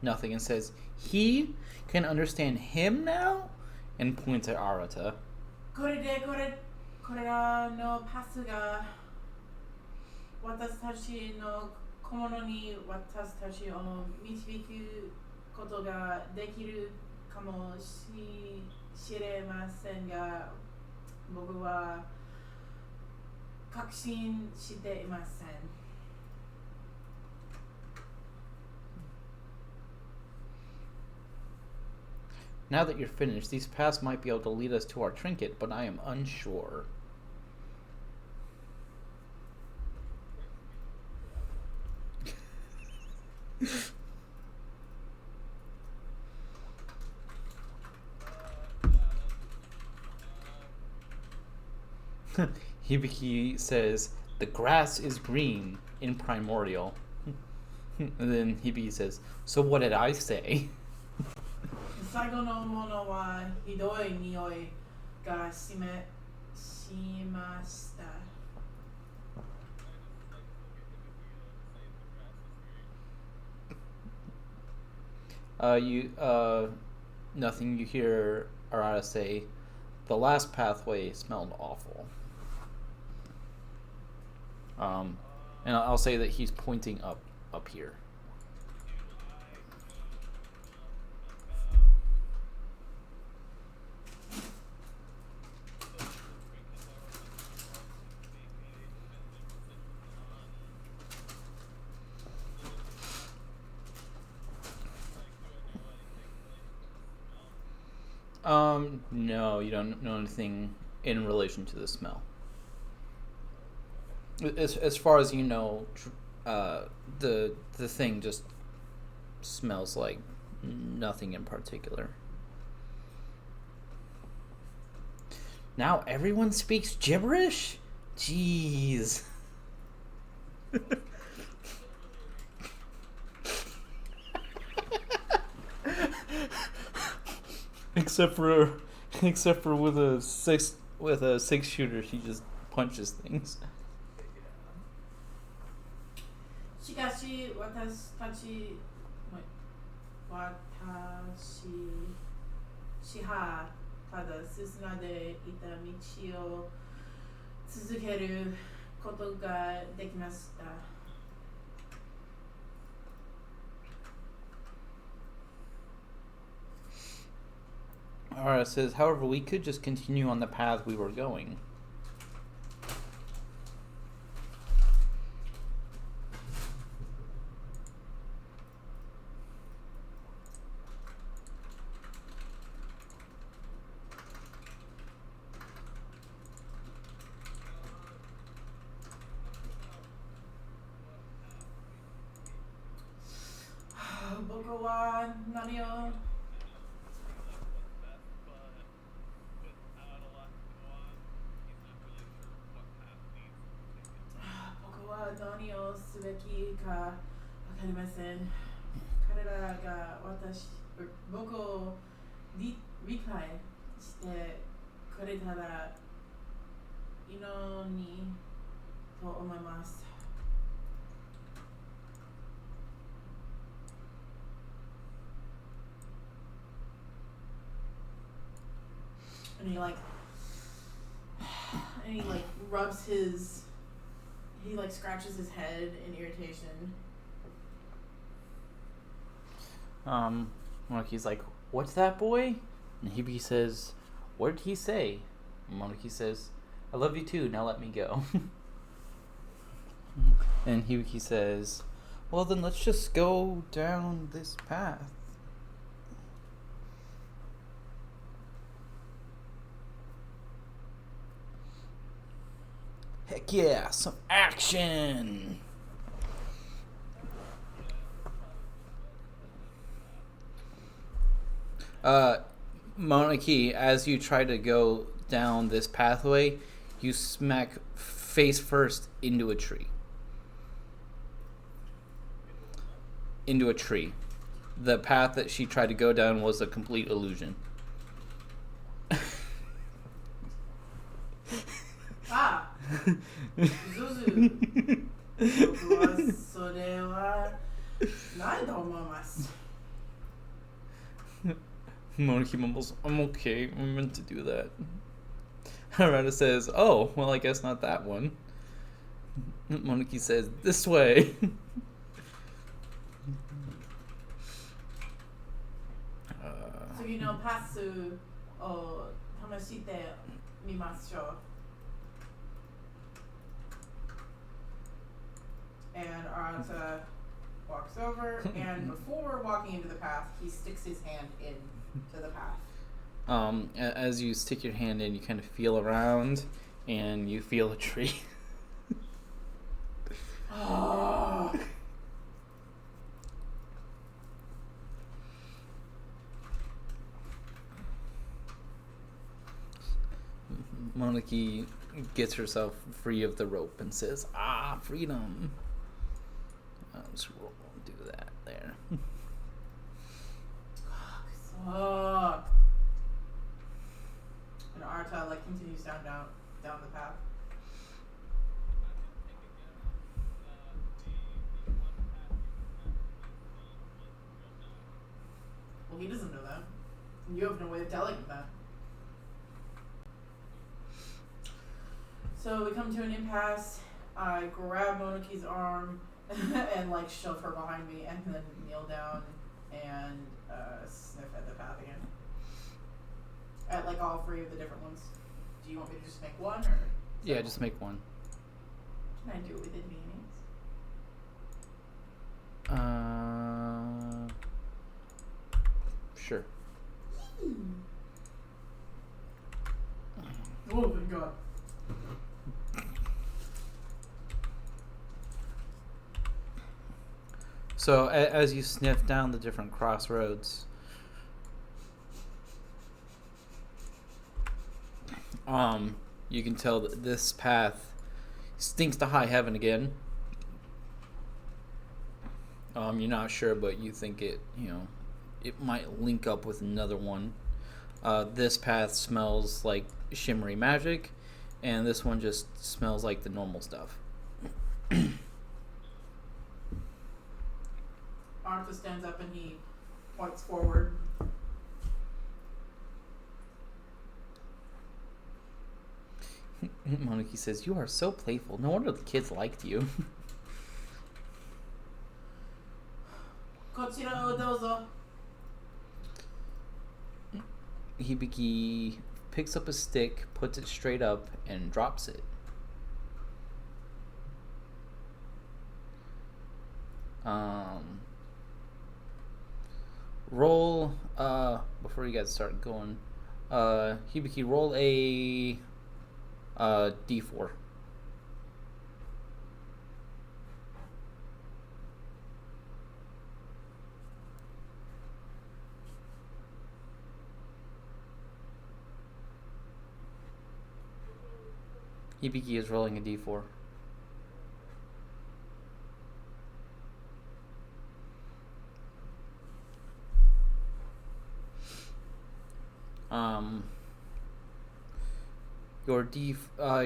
nothing and says, he can understand him now? And points at Arata. これらのパスが私たちの小物に私たちを導くことができるかもしれませんが、僕は確信していません。Now that you're finished, these paths might be able to lead us to our trinket, but I am unsure. Hibiki says, the grass is green in primordial. And then Hibiki says, so what did I say? 最後のものはひどい匂いがしました。Nothing you hear Arata say, the last pathway smelled awful. And I'll say that he's pointing up here. No, you don't know anything in relation to the smell. As far as you know, the thing just smells like nothing in particular. Now everyone speaks gibberish? Jeez. Except for with a six shooter, she just punches things. しかし私はただ進んでいた道を続けることができました。Ara says, however, we could just continue on the path we were going. Boko wa nani o? Boko wa nani o subeki ka wakarimasen. Karera ga watashi boko rikai shite kureta ra ino ni to omaimasu. And he rubs his, he like scratches his head in irritation. Monoki's like, what's that, boy? And Hibiki says, what did he say? And Monoki says, I love you too, now let me go. And Hibiki says, well then let's just go down this path. Heck yeah, some action! Monarchy, as you try to go down this pathway, you smack face first into a tree. Into a tree. The path that she tried to go down was a complete illusion. Ah! Zuzu! Boku wa sore wa nai to omoimasu. Monarchy mumbles, I'm okay, I meant to do that. Harada says, oh, well I guess not that one. Monarchy says, this way. So pasu o tamashite mimashou. And Arata walks over, and before walking into the path, he sticks his hand into the path. As you stick your hand in, you kind of feel around, and you feel a tree. Oh. Monarchy gets herself free of the rope and says, ah, freedom. I'll just do that there. Oh. And Arta continues down the path. Well, he doesn't know that. You have no way of telling him that. So we come to an impasse. I grab Monoki's arm and shove her behind me, and then kneel down and sniff at the path again. At all three of the different ones. Do you want me to just make one, or? Yeah, just make one. Can I do it with advantage? Sure. Oh my god. So as you sniff down the different crossroads, you can tell that this path stinks to high heaven again. You're not sure, but you think it might link up with another one. This path smells like shimmery magic, and this one just smells like the normal stuff. Arthur stands up and he points forward. Monarchy says, you are so playful. No wonder the kids liked you. Kochira o douzo. Hibiki picks up a stick, puts it straight up, and drops it. Roll, before you guys start going, Hibiki, roll a d4. Hibiki is rolling a d4.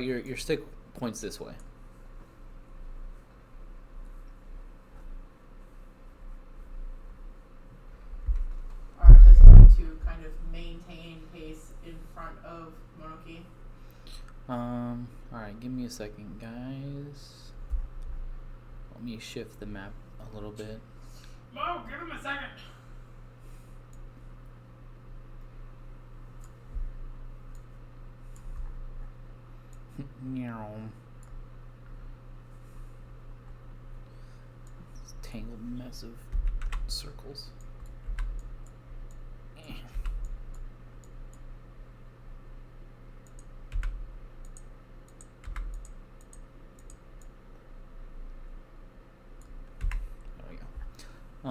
Your stick points this way. Arata's going to kind of maintain pace in front of Monoki. Alright, give me a second, guys. Let me shift the map a little bit. Mo, give him a second. Meow. This tangled mess of circles. There we go. I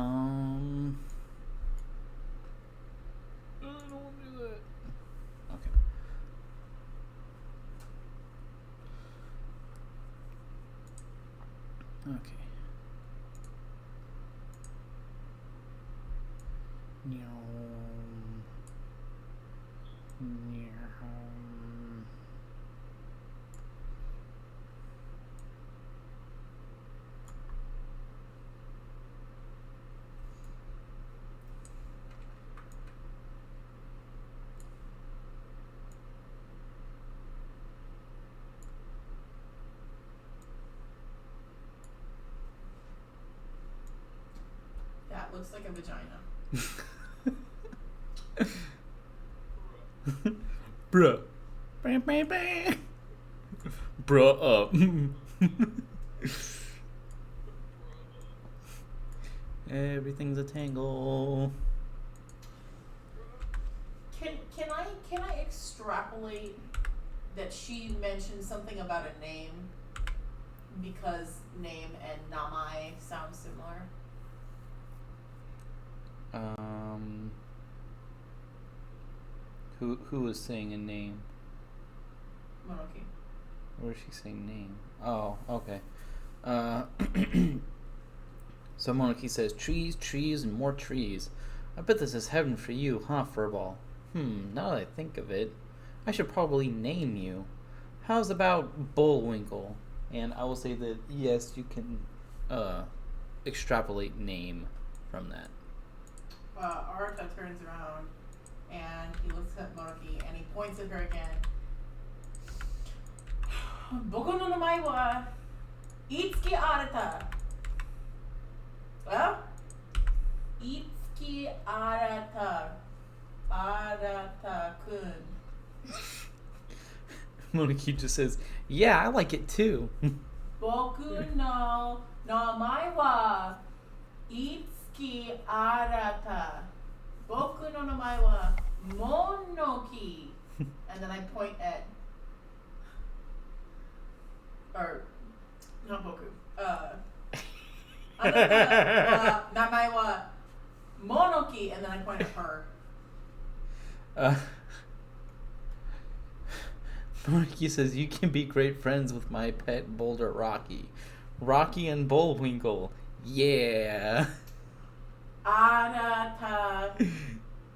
don't want to do that. Okay. Okay. That looks like a vagina. Bruh. Bruh up. Everything's a tangle. Can I extrapolate that she mentioned something about a name because name and namai sound similar? Who was saying a name? Monoki. Where is she saying name? Oh, okay. So Monoki says, trees, trees, and more trees. I bet this is heaven for you, huh, Furball? Now that I think of it, I should probably name you. How's about Bullwinkle? And I will say that, yes, you can extrapolate name from that. Arata turns around and he looks at Monoki and he points at her again. Boku no namae wa Itsuki Arata. Well, Itsuki Arata. Arata-kun. Monoki just says, yeah, I like it too. Boku no namae wa Itsuki Arata. Boku no namae wa Monoki. And then I point at, or not Boku. Namae wa Monoki, and then I point at her. Monoki says, you can be great friends with my pet boulder Rocky. Rocky and Bullwinkle. Yeah. Arata.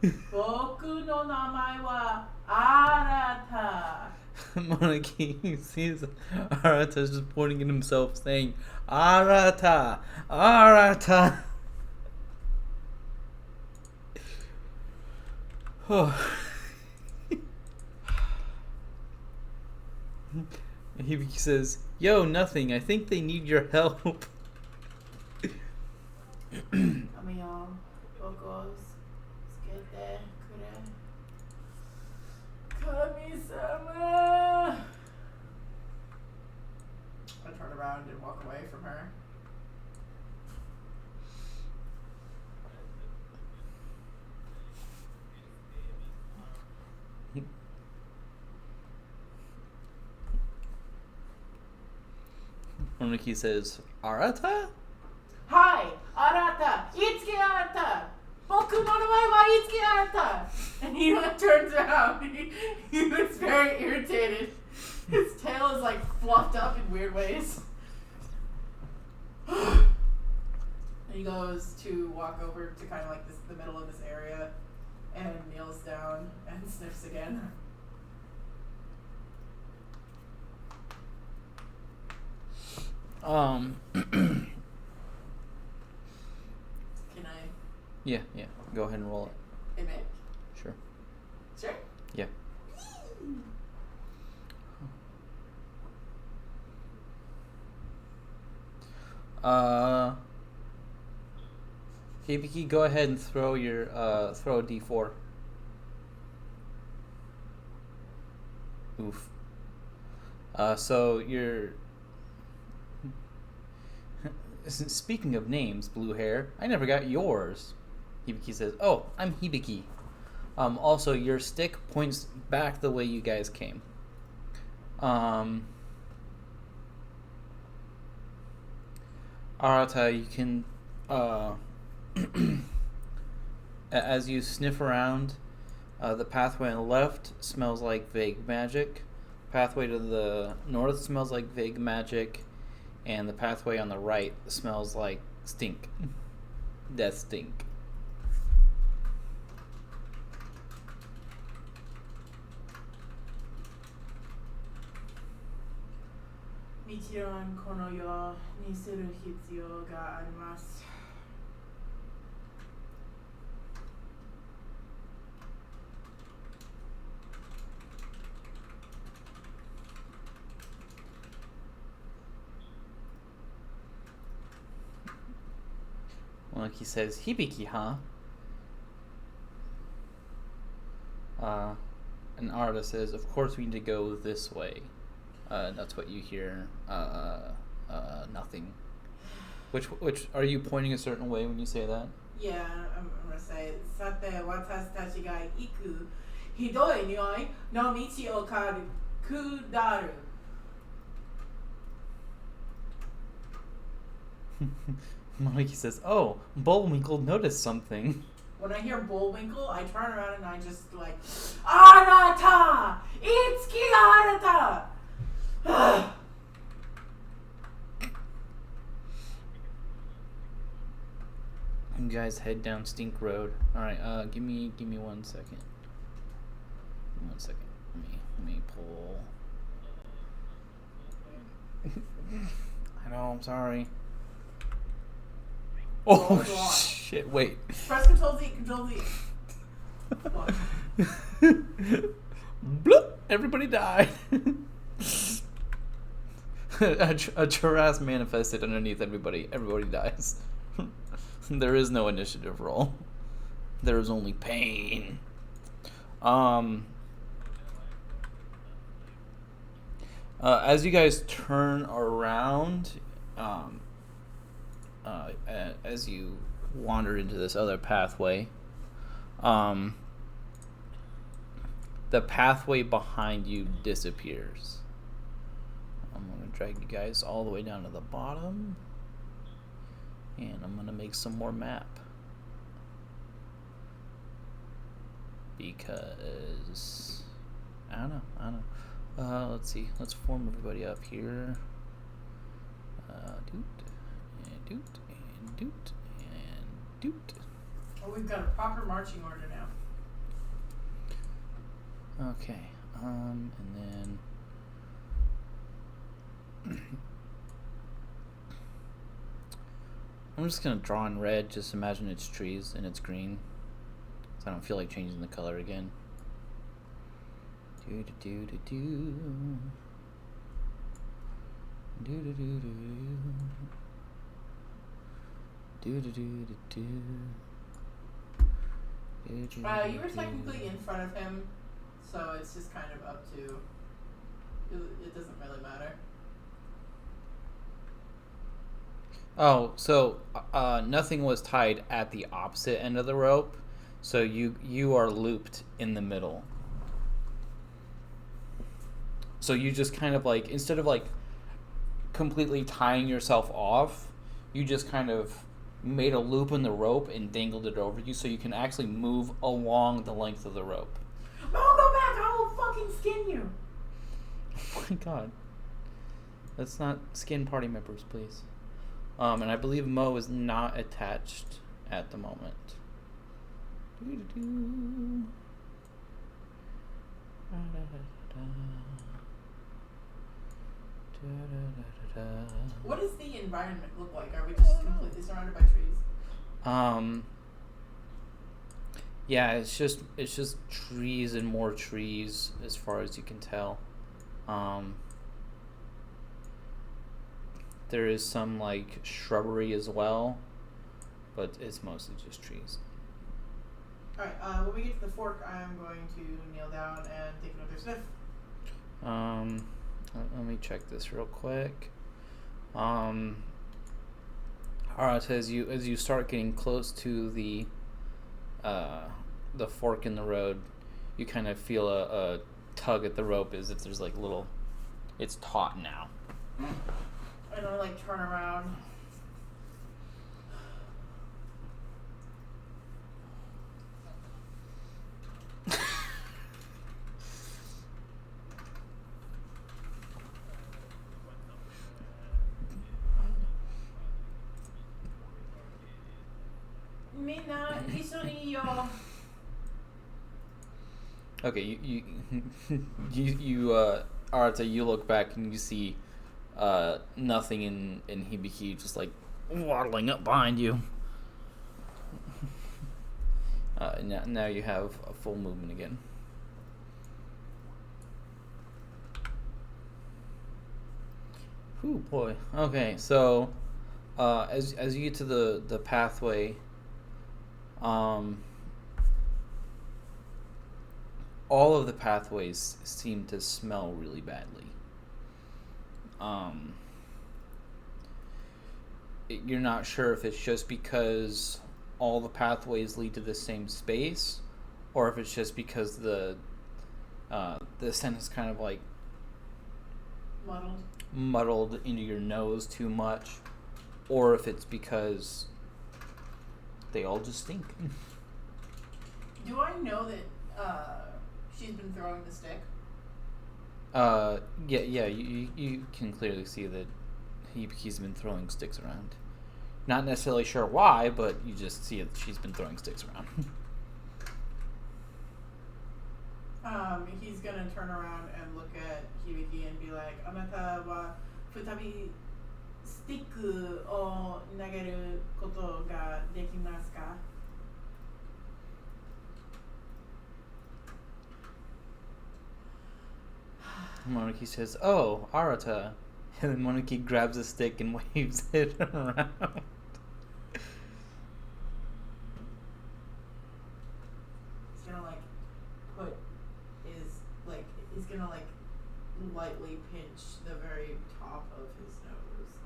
Boku no namae wa Arata. Monoki sees Arata just pointing at himself saying, Arata! Arata! He says, yo, nothing. I think they need your help. Monoki says, Arata? Hi, Arata! Itsuki Arata! Boku no namae wa Itsuki Arata! And he like turns around. He looks very irritated. His tail is like fluffed up in weird ways. And he goes to walk over to kind of like the middle of this area and kneels down and sniffs again. Can I? Yeah. Go ahead and roll it. Admit? Sure. Sure? Yeah. Hibiki, go ahead and throw your throw a D4. Oof. So you're speaking of names, blue hair, I never got yours. Hibiki says, "Oh, I'm Hibiki. Also, your stick points back the way you guys came. Arata, you can, as you sniff around, the pathway on the left smells like vague magic. Pathway to the north smells like vague magic, and the pathway on the right smells like stink. Death stink. Michiron kono yo ni suru hitsuyo ga arimasu. Well, like he says, Hibiki, huh? An artist says, of course we need to go this way. That's what you hear. Nothing. Which are you pointing a certain way when you say that? Yeah, I'm gonna say, Sate watashi tachi ga iku hidoi nioi no michi o kudaru. Monoki says, oh, Bullwinkle noticed something. When I hear Bullwinkle, I turn around and I just like, Arata! Itsuki Arata! You guys head down Stink Road. Alright, give me 1 second. 1 second. Let me pull. I know, I'm sorry. Oh, shit, wait. Press Control Z, Control Z. Bloop! Everybody died. a Churas manifested underneath everybody. Everybody dies. There is no initiative roll. There is only pain. As you guys turn around, as you wander into this other pathway, the pathway behind you disappears. I'm going to drag you guys all the way down to the bottom, and I'm going to make some more map. Because, I don't know. Let's see. Let's form everybody up here. Doot, and doot. Oh, we've got a proper marching order now. Okay. And then I'm just gonna draw in red. Just imagine it's trees and it's green. So I don't feel like changing the color again. Do do do do do. Do do do do. Do do do do do. You were technically in front of him, so it's just kind of up to. It doesn't really matter. Oh, so nothing was tied at the opposite end of the rope, so you are looped in the middle. So you just kind of like, instead of like completely tying yourself off, you just kind of made a loop in the rope and dangled it over you so you can actually move along the length of the rope. Mo, go back! I will fucking skin you! Oh my god. Let's not skin party members, please. And I believe Mo is not attached at the moment. Doo-doo-doo. What does the environment look like? Are we just completely surrounded by trees? Yeah, it's just trees and more trees as far as you can tell. There is some like shrubbery as well, but it's mostly just trees. Alright, when we get to the fork, I am going to kneel down and take another sniff. Let me check this real quick. Alright, as you start getting close to the fork in the road, you kind of feel a tug at the rope as if there's like little, it's taut now. And I like turn around. Mina, isoniyo. Okay, you Arata, you look back and you see nothing in Hibiki just like waddling up behind you. Now you have a full movement again. Ooh boy. Okay, so as you get to the pathway, all of the pathways seem to smell really badly. You're not sure if it's just because all the pathways lead to the same space, or if it's just because the scent is kind of like muddled into your nose too much, or if it's because they all just stink. Do I know that she's been throwing the stick? Yeah, you can clearly see that he's been throwing sticks around. Not necessarily sure why, but you just see that she's been throwing sticks around. He's gonna turn around and look at Hibiki and be like, Anata wa futabi stick o nageru koto ga dekimasu ka? Monarchy says, "Oh, Arata." And then Monarchy grabs a stick and waves it around. He's gonna like put his like he's gonna like lightly pinch the very top of his nose,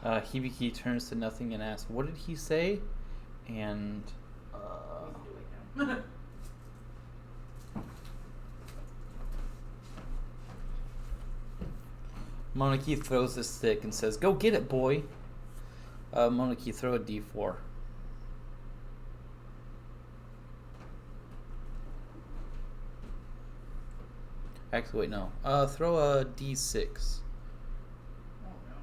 like. Hibiki turns to nothing and asks, "What did he say?" And Monarchy throws the stick and says, "Go get it, boy." Monarchy, throw a d4. Actually, wait, no. Throw a d6. Oh no.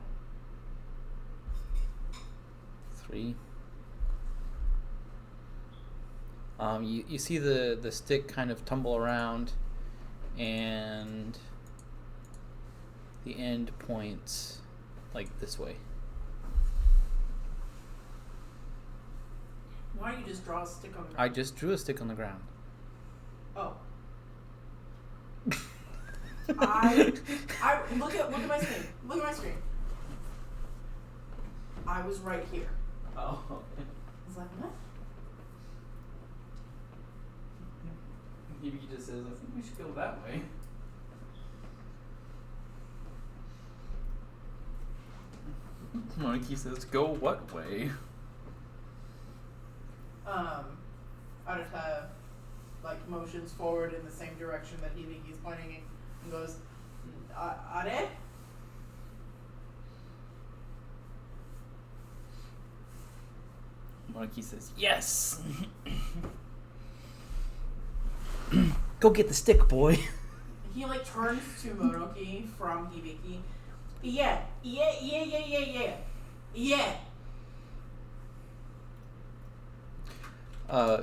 3. You see the stick kind of tumble around, and the end points like this way. Why don't you just draw a stick on the ground? I just drew a stick on the ground. Oh. I look at my screen. Look at my screen. I was right here. Oh. I was like, what? He just says, "I think we should go that way." Monkey says, "Go what way?" Arata like motions forward in the same direction that Hibiki's pointing and goes, Are? Monkey says, yes! Go get the stick, boy. He like turns to Monoki from Hibiki. Yeah.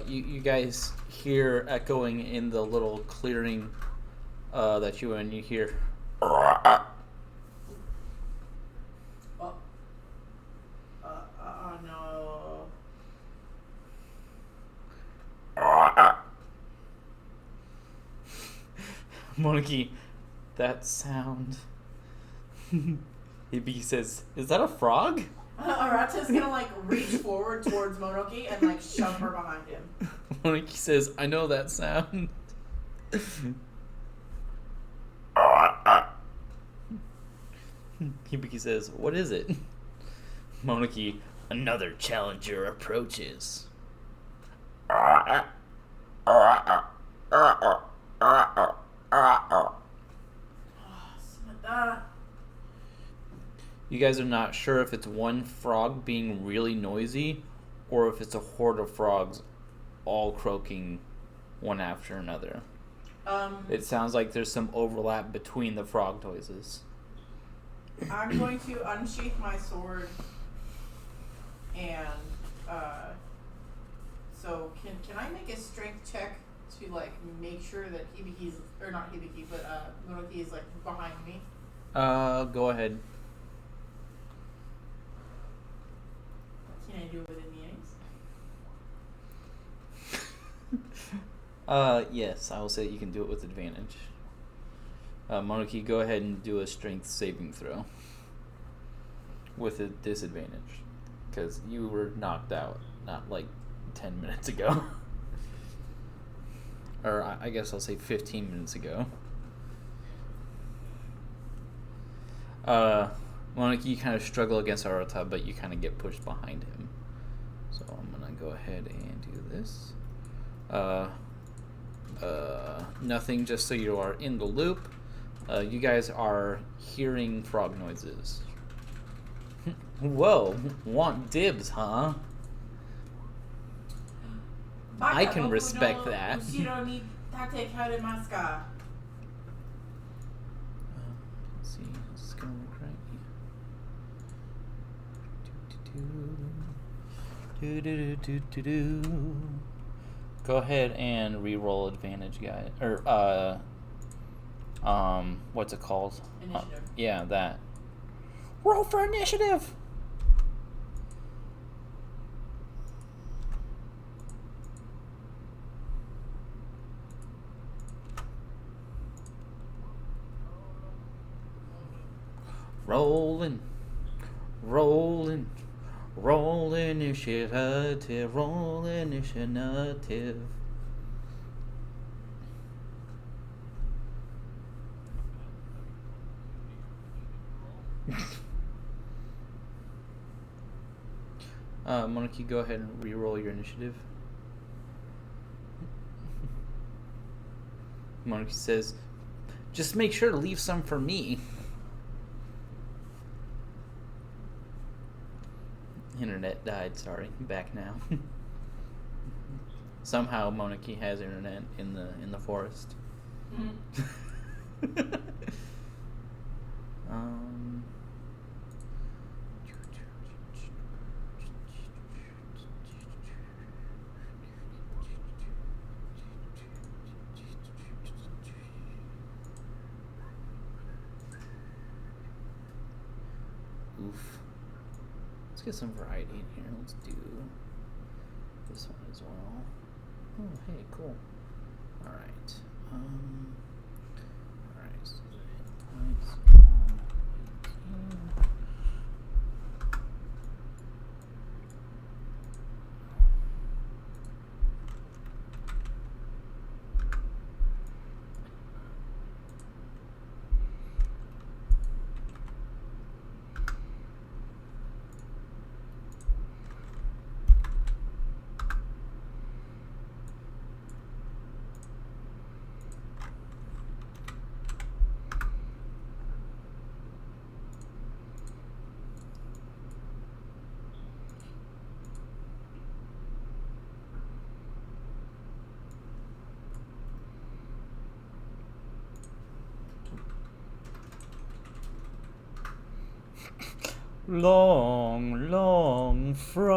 You guys hear echoing in the little clearing that you and you hear. Oh no. Monkey, that sound. He says, is that a frog? Arata's gonna like reach forward towards Monoki and like shove her behind him. Monkey says, I know that sound. Hibiki says, what is it? Monoki, another challenger approaches. You guys are not sure if it's one frog being really noisy or if it's a horde of frogs all croaking one after another. It sounds like there's some overlap between the frog noises. I'm going to unsheath my sword and so can I make a strength check to like make sure that Hibiki's, or not Hibiki, but Monoki is like behind me? Go ahead. Can I do it within the ace? Yes, I will say you can do it with advantage. Monoki, go ahead and do a strength saving throw. With a disadvantage. Because you were knocked out, not like 10 minutes ago. Or I guess I'll say 15 minutes ago. Monoki, you kind of struggle against Arata, but you kind of get pushed behind him. So I'm going to go ahead and do this. Nothing, just so you are in the loop. You guys are hearing frog noises. Whoa, want dibs, huh? I can respect that. Let's see, this is gonna work right. Go ahead and re-roll advantage, guy. Or what's it called? Initiative. Yeah, that. Roll for initiative. Rolling, rolling, roll initiative, roll initiative. Monoki, go ahead and re-roll your initiative. Monoki says, just make sure to leave some for me. Internet died, sorry. Back now. Somehow Monoki has internet in the forest. Mm-hmm. Oof. Let's get some variety in here. Let's do this one as well. Oh, hey, cool. Alright. Alright, so the hit points are 18. Long, long frog.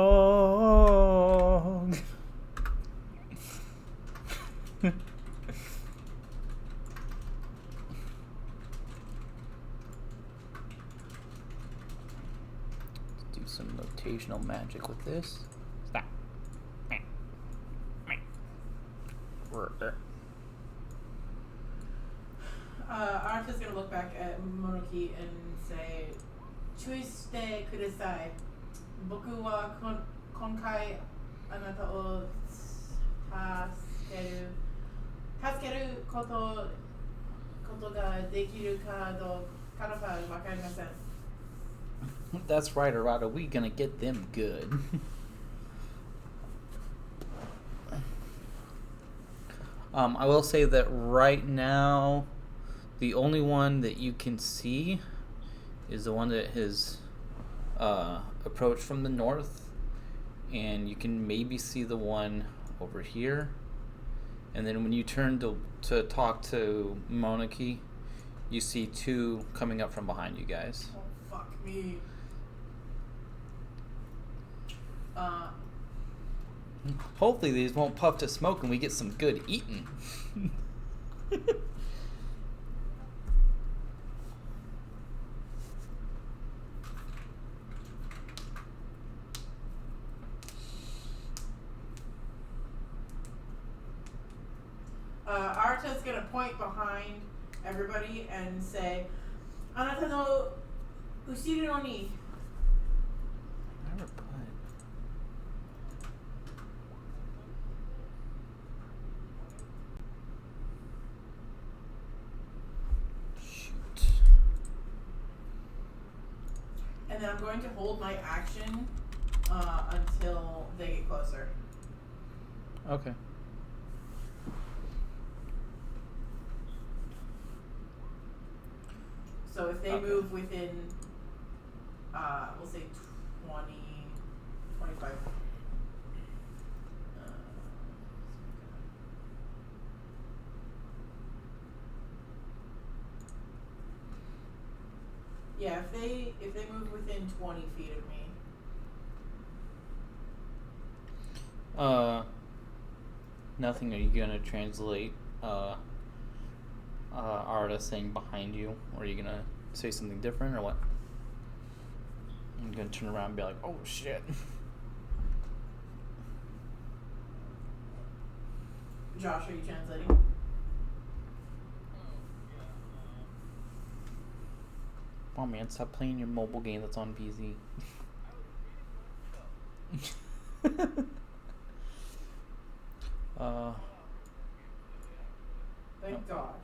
Do some notational magic with this. Stop. Arta's gonna look back at Monoki and say, "Chuiste kudasai. Boku wa konkai anata o tasukeru koto ga dekiru ka do kanoka wakarimasen." That's right, Arata. We gonna get them good. I will say that right now, the only one that you can see is the one that has approached from the north, and you can maybe see the one over here. And then when you turn to talk to Monarchy, you see two coming up from behind you guys. Oh, fuck me. Hopefully these won't puff to smoke and we get some good eating. Arta's gonna point behind everybody and say, "Anata no ushiro ni." Never put. Shoot. And then I'm going to hold my action until they get closer. Okay. So if they move within, we'll say 20, 25. Yeah, if they move within 20 feet of me. Nothing. Are you gonna translate Arta saying behind you, or are you gonna say something different, or what? I'm gonna turn around and be like, "Oh shit." Josh, are you translating? Oh man, stop playing your mobile game that's on PC. Thank God.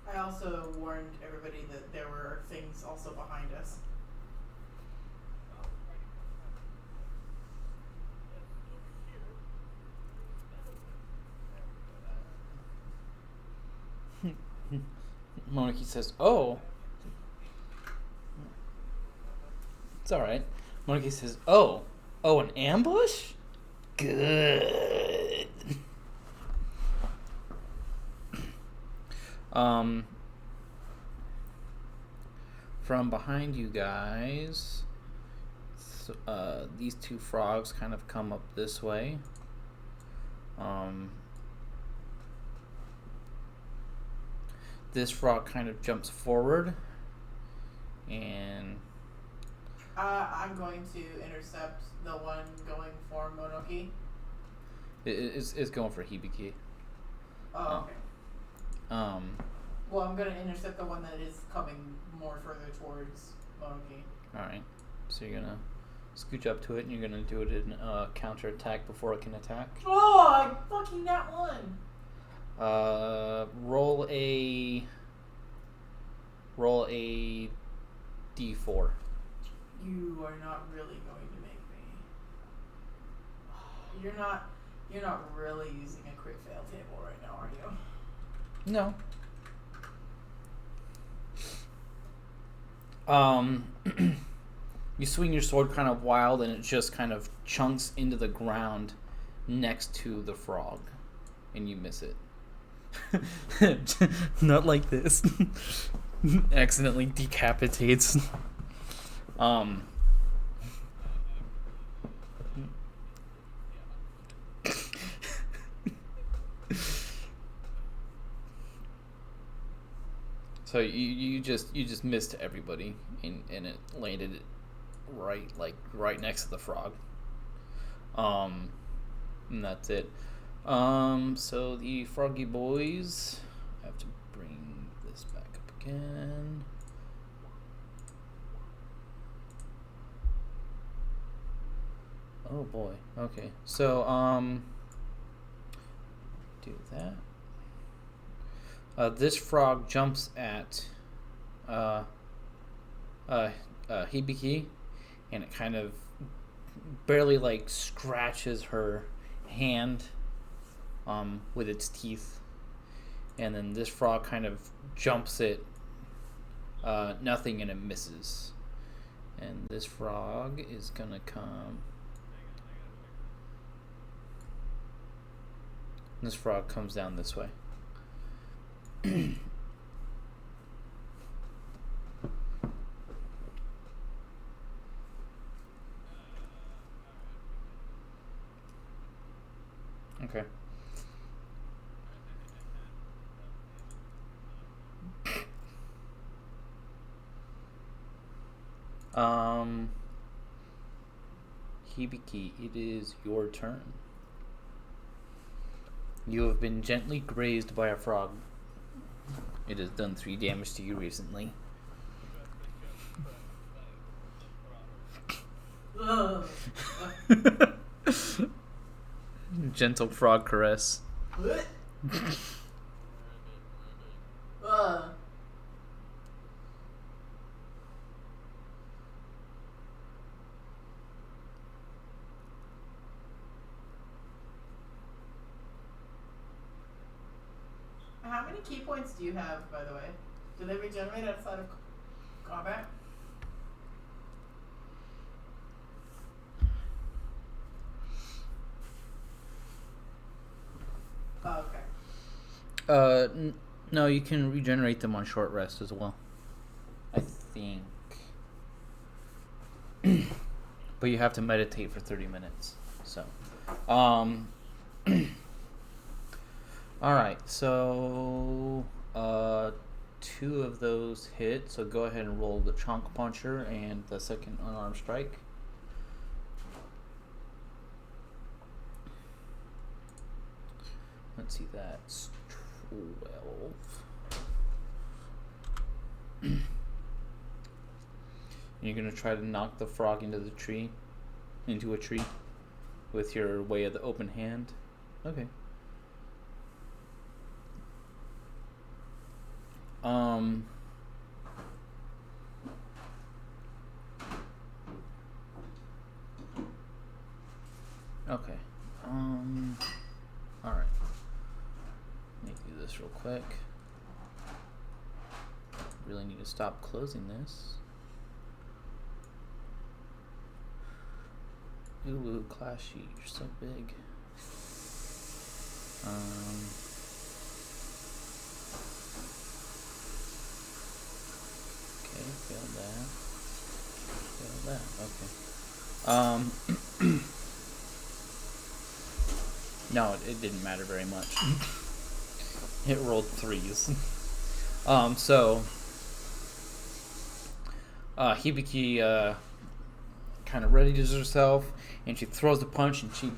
I also warned everybody that there were things also behind us. Monarchy says, "Oh." It's alright. Monarchy says, "Oh. Oh, an ambush? Good." From behind you guys, these two frogs kind of come up this way. This frog kind of jumps forward, and I'm going to intercept the one going for Monoki. it's going for Hibiki. Oh, okay. Well, I'm going to intercept the one that is coming more further towards Monoki. Alright. So you're going to scooch up to it, and you're going to do it in counter attack before it can attack. Oh, I fucking that one! Roll a D4. You are not really going to make me. You're not really using a crit fail table right now, are you? No. You swing your sword kind of wild, and it just kind of chunks into the ground next to the frog, and you miss it. Not like this. Accidentally decapitates. So you just missed everybody, and it landed right next to the frog. And that's it. So the Froggy Boys, I have to bring this back up again. Oh boy. Okay. So do that. This frog jumps at Hibiki, and it kind of barely like scratches her hand with its teeth, and then this frog kind of jumps it, nothing, and it misses. And this frog is gonna come. This frog comes down this way. Okay. Hibiki, it is your turn. You have been gently grazed by a frog. It has done 3 damage to you recently. Gentle frog caress. How many key points do you have, by the way? Do they regenerate outside of combat? Oh, okay. No, you can regenerate them on short rest as well, I think. But you have to meditate for 30 minutes. So, alright, so 2 of those hit, so go ahead and roll the chunk puncher and the second unarmed strike. Let's see, that's 12. You're gonna try to knock the frog into a tree with your way of the open hand. Okay. Okay. All right. Let me do this real quick. Really need to stop closing this. Ooh, class sheet, you're so big. Okay, failed that. Okay. No, it didn't matter very much. It rolled 3s. So Hibiki kind of readies herself, and she throws a punch, and she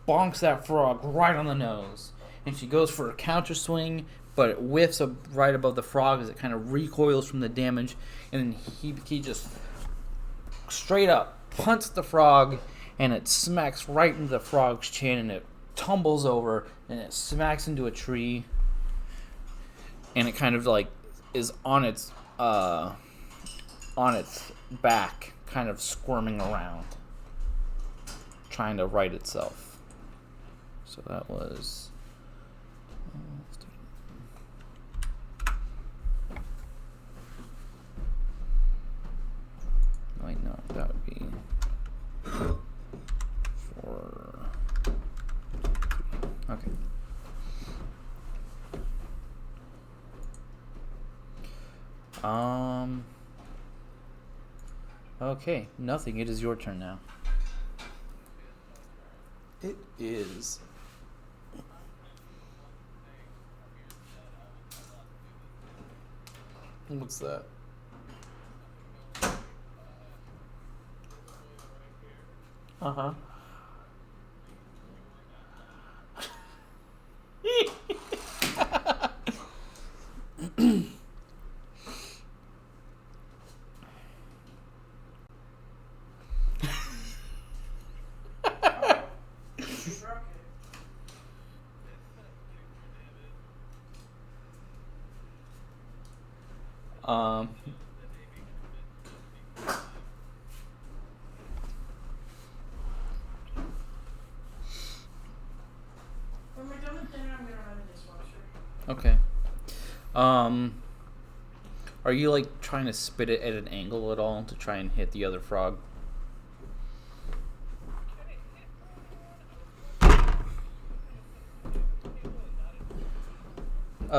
bonks that frog right on the nose. And she goes for a counter swing, but it whiffs up right above the frog as it kind of recoils from the damage. And then Hibiki just straight up punts the frog, and it smacks right into the frog's chin, and it tumbles over, and it smacks into a tree. And it kind of like is on its back, kind of squirming around, trying to right itself. So that was That would be 4. Okay. Okay, nothing. It is your turn now. It is. What's that? Uh-huh. When we're done with dinner, I'm gonna run the dishwasher. Okay. Are you like trying to spit it at an angle at all to try and hit the other frog?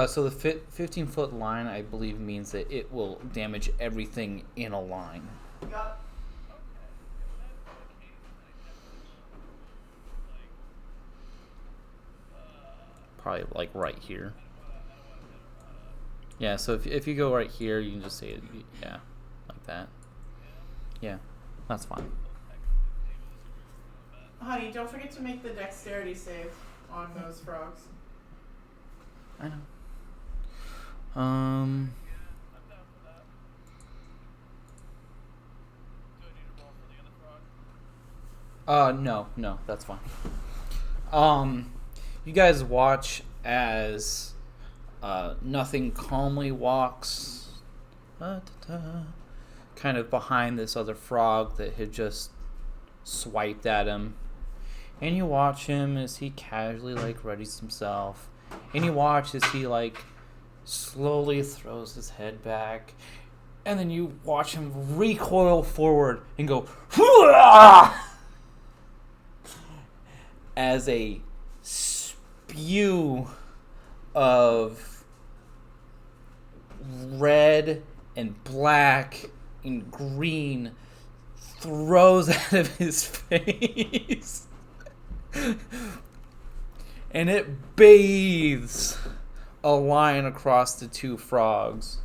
So the 15-foot line, I believe, means that it will damage everything in a line. Yup. Probably like right here. Yeah, so if you go right here, you can just say it, yeah, like that. Yeah, that's fine. Honey, don't forget to make the dexterity save on those frogs. I know. No, that's fine. You guys watch as Nothing calmly walks kind of behind this other frog that had just swiped at him. And you watch him as he casually like readies himself. And you watch as he like slowly throws his head back. And then you watch him recoil forward and go "Hoo-ah!" as a spew of red and black and green throws out of his face. And it bathes a line across the two frogs.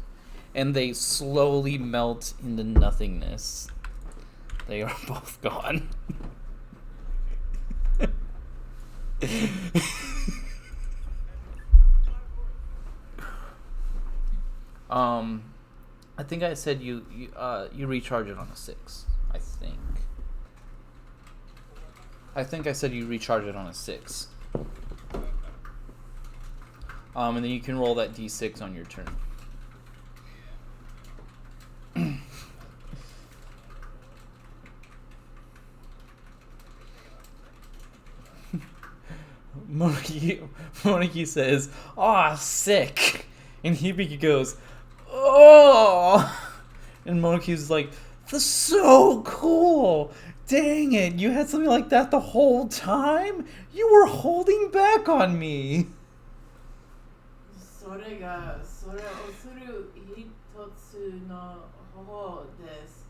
And they slowly melt into nothingness. They are both gone. I think I said you recharge it on a 6. I think I said you recharge it on a 6. And then you can roll that d6 on your turn. Monarchy says, "Aw, sick," and Hibiki goes, "Oh," and Monarchy's like, "That's so cool! Dang it, you had something like that the whole time? You were holding back on me." それがそれをする一つの方法です。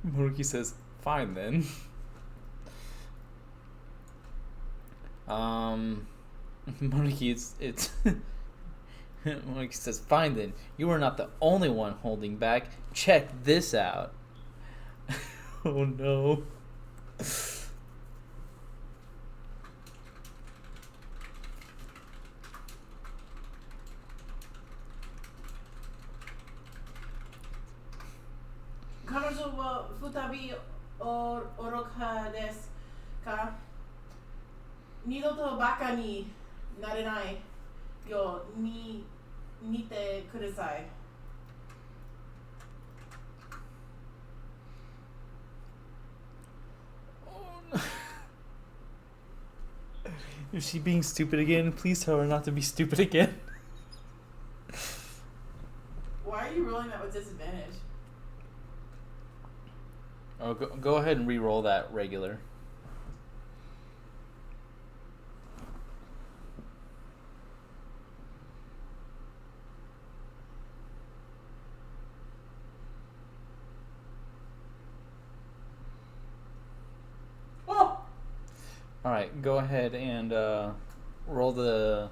Monarchy says, "Fine then." Monarchy, it's Monarchy says, "Fine then. You are not the only one holding back. Check this out." Oh no. Kanojo wa futabi oroka desu ka? Nidoto baka ni narenai yo ni nite kudasai. Is she being stupid again? Please tell her not to be stupid again. Why are you rolling that with disadvantage? Oh, go ahead and re-roll that regular. Oh! All right, go ahead and roll the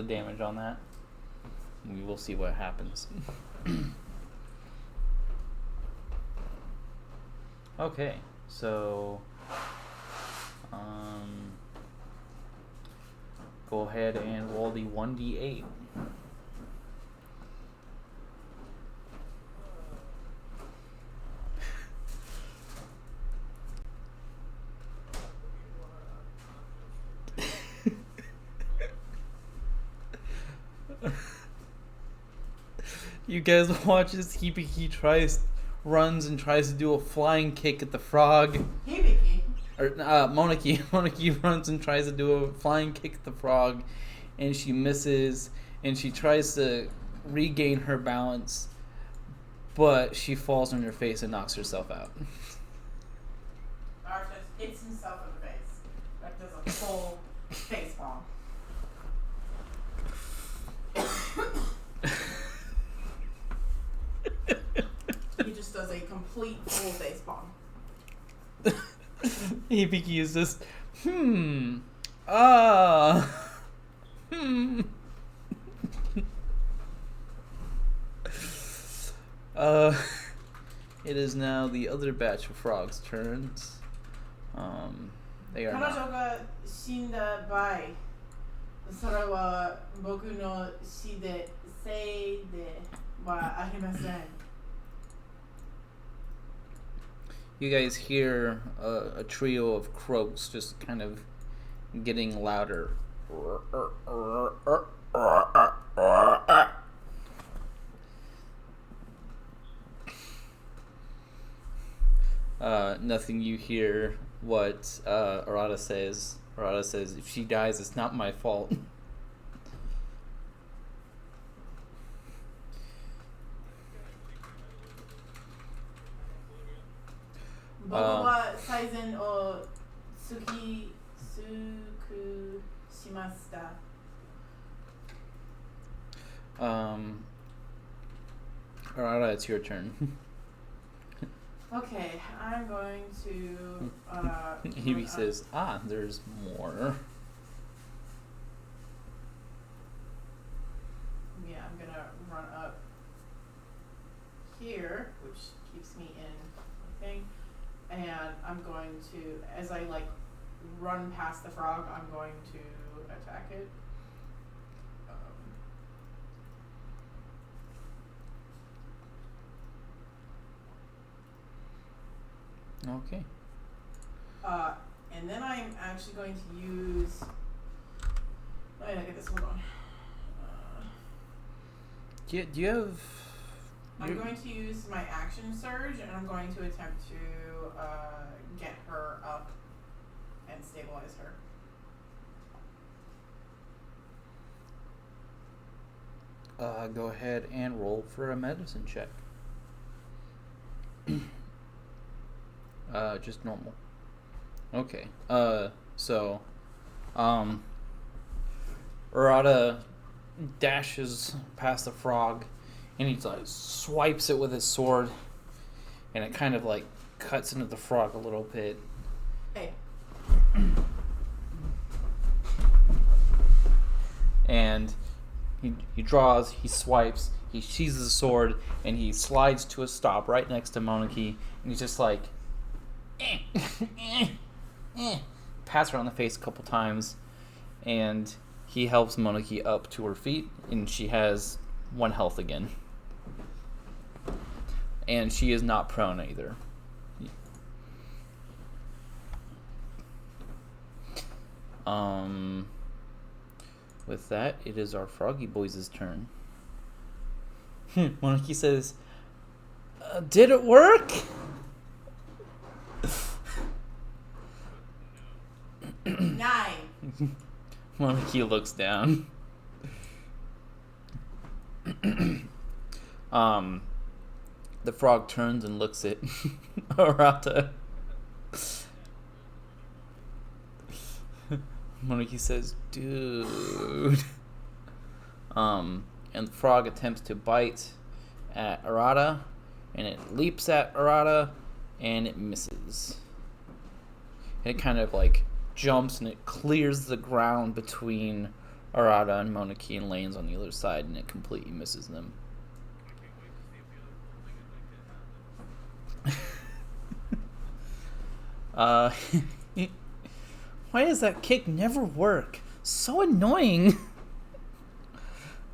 damage on that. We will see what happens. Okay, so go ahead and roll the 1d8. You guys watch as Hibiki runs and tries to do a flying kick at the frog. Hibiki? Or Moniki. Moniki runs and tries to do a flying kick at the frog, and she misses, and she tries to regain her balance, but she falls on her face and knocks herself out. Arthur hits himself in the face. Like does a full face palm. He just does a complete full face palm. Hibiki is just, it is now the other batch of frogs' turns. They are 彼 not. 女が死んだ場合、それは僕の死でせいではありません。You guys hear a trio of croaks just kind of getting louder. Nothing. You hear what Arata says. Arata says, "If she dies, it's not my fault." 僕は最善を尽くしました。Arata, it's your turn. Okay, I'm going to. Hebe says, there's more. Yeah, I'm gonna run up here, which keeps me in my thing. And I'm going to, as I like run past the frog, I'm going to attack it. Okay. And then I'm actually going to use. Let me look at this. Hold on. Do you have? I'm going to use my action surge, and I'm going to attempt to get her up and stabilize her. Go ahead and roll for a medicine check. Just normal. Okay. So, Urata dashes past the frog, and he like swipes it with his sword, and it kind of like cuts into the frog a little bit. Hey. And he draws, he swipes, he sheathes the sword, and he slides to a stop right next to Monarchy, and he's just like, pats her on the face a couple times, and he helps Monarchy up to her feet, and she has 1 health again. And she is not prone either. With that, it is our Froggy Boys' turn. Monarchy says, did it work? Nine. Monkey looks down. The frog turns and looks at Arata. Monkey says, "Dude." And the frog attempts to bite at Arata, and it leaps at Arata, and it misses. It kind of like jumps and it clears the ground between Arata and Monarchy and lands on the other side, and it completely misses them. Why does that kick never work? So annoying.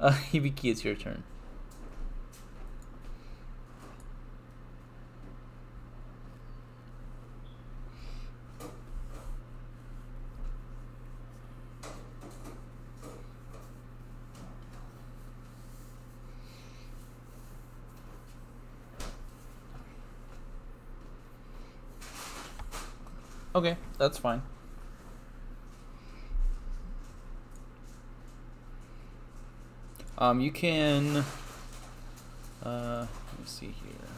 Hibiki, it's your turn. Okay, that's fine. You can. Let me see here.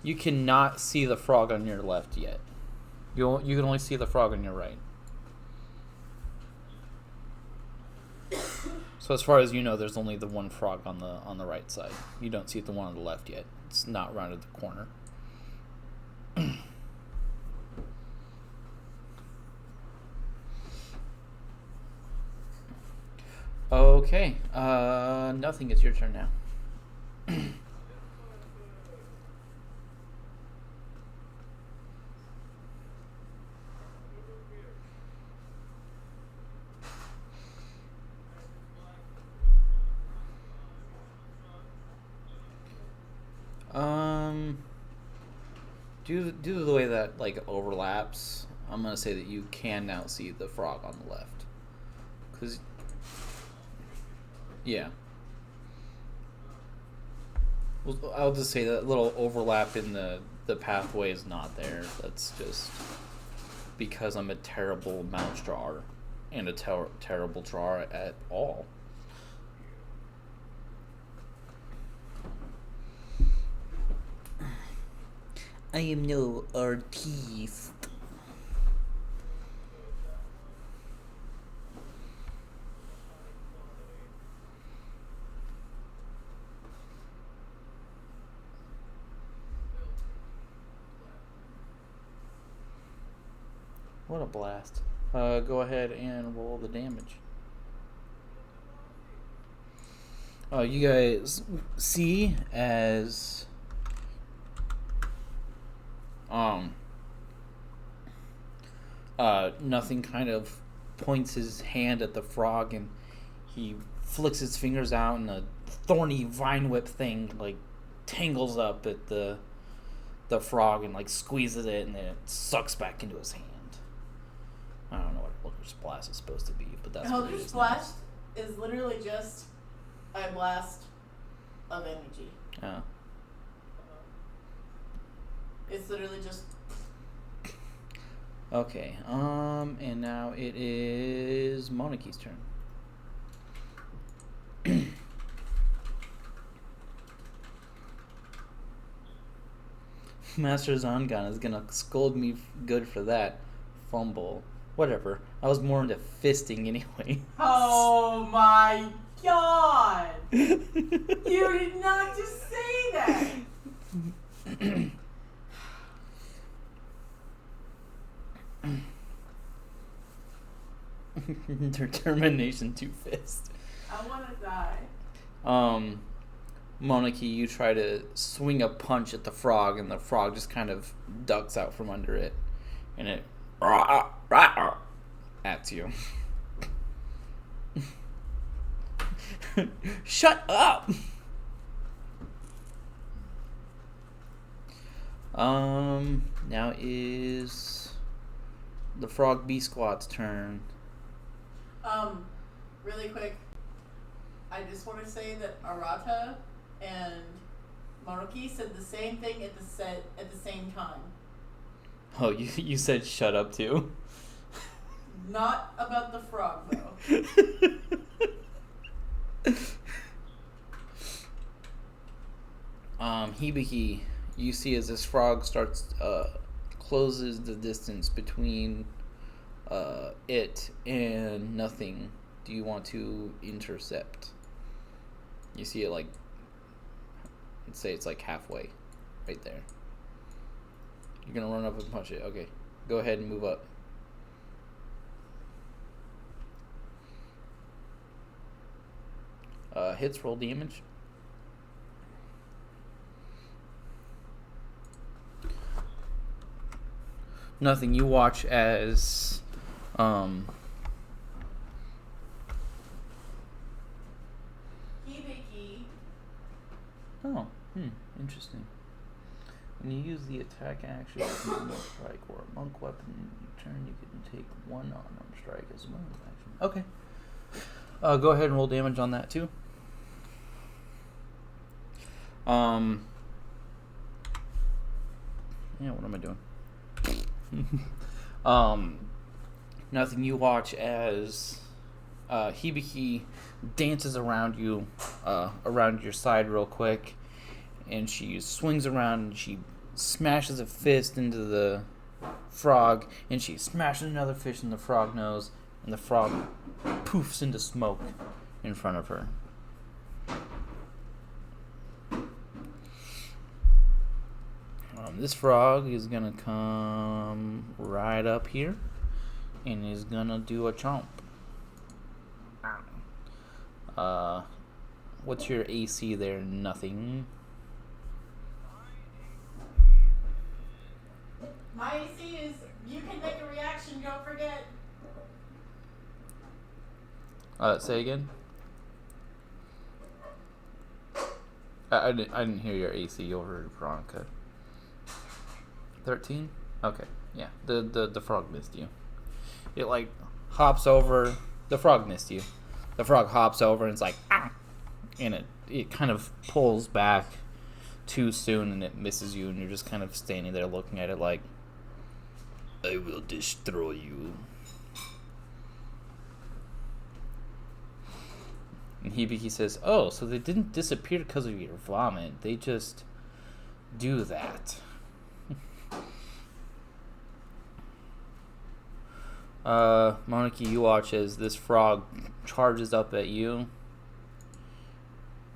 You cannot see the frog on your left yet. You can only see the frog on your right. So as far as you know, there's only the one frog on the right side. You don't see the one on the left yet. It's not rounded the corner. Okay, nothing. It's your turn now. Due to the way that like overlaps, I'm gonna say that you can now see the frog on the left. 'Cause yeah. Well, I'll just say that little overlap in the pathway is not there. That's just because I'm a terrible mouse drawer and a terrible drawer at all. I am no artiste. What a blast. Go ahead and roll the damage. You guys see as nothing kind of points his hand at the frog, and he flicks his fingers out, and a thorny vine whip thing like tangles up at the frog and like squeezes it, and then it sucks back into his hand. I don't know what Eldritch Blast is supposed to be, but that's what it is. Eldritch Blast is literally just a blast of energy. Yeah. It's literally just. Okay. And now it is Monarchy's turn. Master Zangan is gonna scold me good for that. Fumble. Whatever. I was more into fisting anyway. Oh my god! You did not just say that! Determination to fist. I wanna die. Monarchy, you try to swing a punch at the frog, and the frog just kind of ducks out from under it, and it at you. Shut up! Now is the frog B-Squat's turn. Really quick, I just want to say that Arata and Monarchy said the same thing at the same time. Oh, you said shut up too? Not about the frog, though. Hibiki, you see as this frog starts closes the distance between it and nothing. Do you want to intercept? You see it like, let's say it's like halfway, right there. You're gonna run up and punch it. Okay, go ahead and move up. Hits, roll damage. Nothing. You watch as Hibiki. Oh, interesting. When you use the attack action with normal strike or a monk weapon in your turn, you can take one unarmed strike as a bonus action. Okay. Go ahead and roll damage on that too. Yeah, what am I doing? Nothing. You watch as Hibiki dances around you, around your side real quick, and she swings around and she smashes a fist into the frog, and she smashes another fist in the frog nose, and the frog poofs into smoke in front of her. This frog is gonna come right up here and is gonna do a chomp. What's your AC there? Nothing. My AC is you can make a reaction, don't forget. Say again. I didn't hear your AC over Veronica. 13? Okay, yeah. The frog missed you. It like hops over. The frog missed you. The frog hops over and it's like, ah! And it kind of pulls back too soon and it misses you, and you're just kind of standing there looking at it like, I will destroy you. And Hibiki says, oh, so they didn't disappear because of your vomit. They just do that. Monarchy, you watch as this frog charges up at you,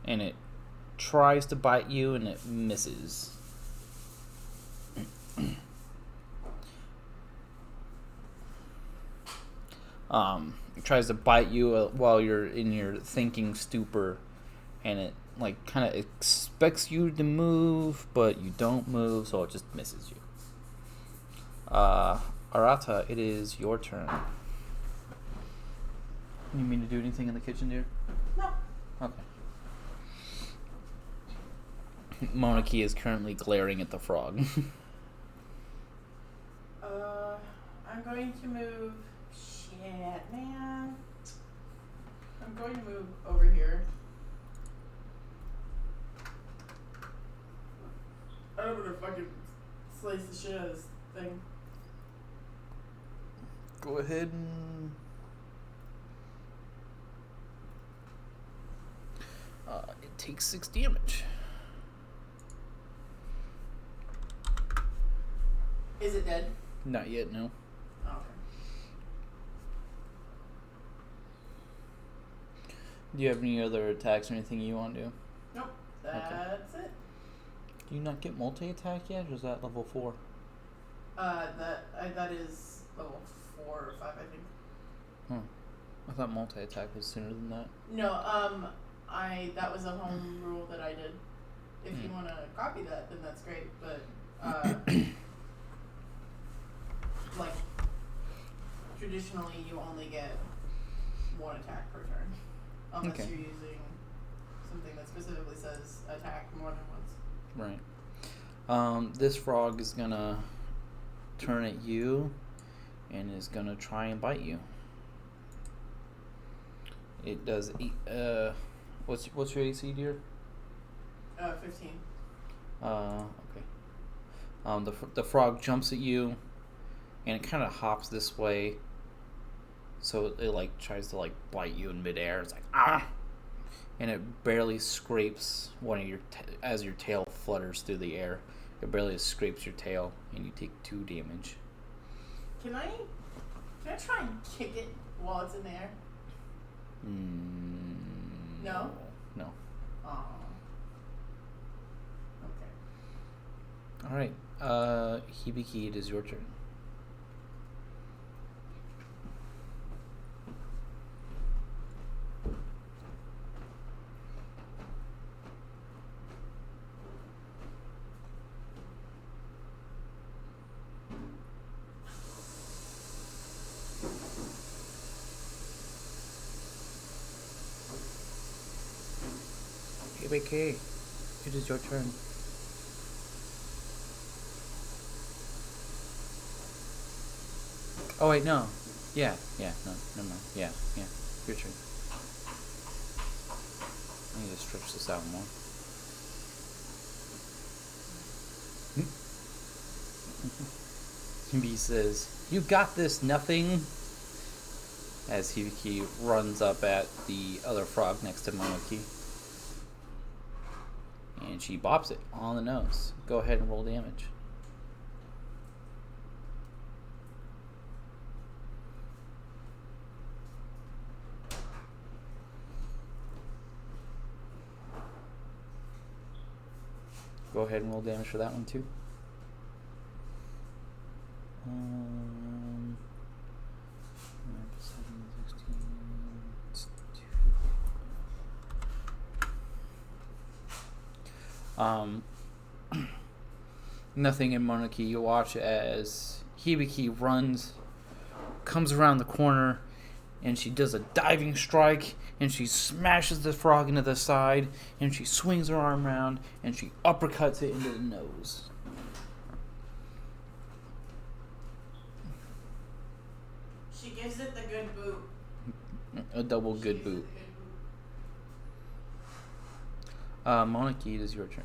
and it tries to bite you, and it misses. It tries to bite you while you're in your thinking stupor, and it like kind of expects you to move, but you don't move, so it just misses you. Arata, it is your turn. You mean to do anything in the kitchen, dear? No. Okay. Monarchy is currently glaring at the frog. I'm going to move. Shit, man. I'm going to move over here. I'm gonna fucking slice the shit out of this thing. Go ahead and... it takes 6 damage. Is it dead? Not yet, no. Oh, okay. Do you have any other attacks or anything you want to do? Nope. That's it. Do you not get multi-attack yet, or is that level 4? That is level 4 or 5, I think. Huh. I thought multi-attack was sooner than that. No, that was a home rule that I did. If you want to copy that, then that's great. But like traditionally, you only get 1 attack per turn, unless you're using something that specifically says attack more than once. Right. This frog is gonna turn at you and is gonna try and bite you. It does. What's your AC, dear? 15. Okay. The frog jumps at you, and it kind of hops this way, So it like tries to like bite you in midair. It's like ah, and it barely scrapes one of your as your tail flutters through the air. It barely scrapes your tail, and you take 2 damage. Can I try and kick it while it's in the air? No. No. Oh. Okay. All right. Hibiki, it is your turn. Hibiki, it is your turn. Oh wait, no. Yeah, no, never mind. Yeah, your turn. I need to stretch this out more. Himbi says, "You got this, nothing." As Hibiki runs up at the other frog next to Momoki. And she bops it on the nose. Go ahead and roll damage. Go ahead and roll damage for that one too. 7, 16, 2. Nothing in Monarchy. You watch as Hibiki comes around the corner, and she does a diving strike, and she smashes the frog into the side, and she swings her arm around, and she uppercuts it into the nose. She gives it the good boot. A double good boot. Monarchy, it is your turn.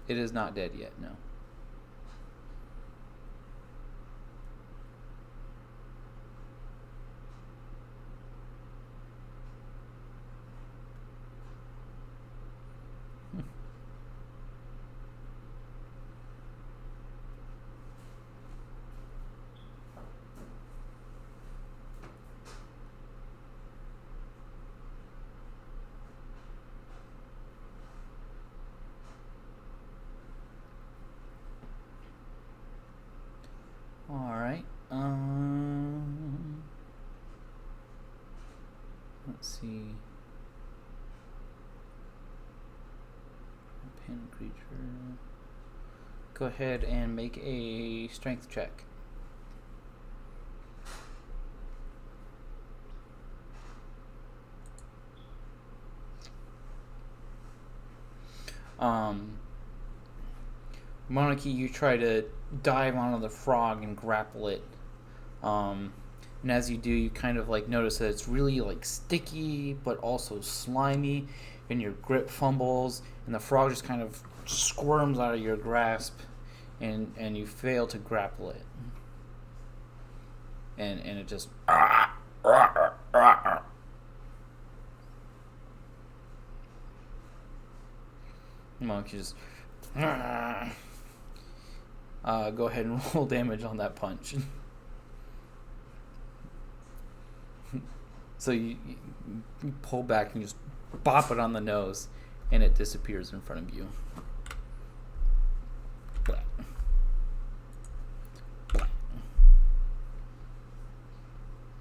It is not dead yet, no. Alright. Let's see. Pin creature. Go ahead and make a strength check. Monarchy, you try to dive onto the frog and grapple it. And as you do, you kind of like notice that it's really like sticky, but also slimy, and your grip fumbles, and the frog just kind of squirms out of your grasp, and you fail to grapple it. And it just Monkey just go ahead and roll damage on that punch. So you pull back and just bop it on the nose, and it disappears in front of you. Blah. Blah.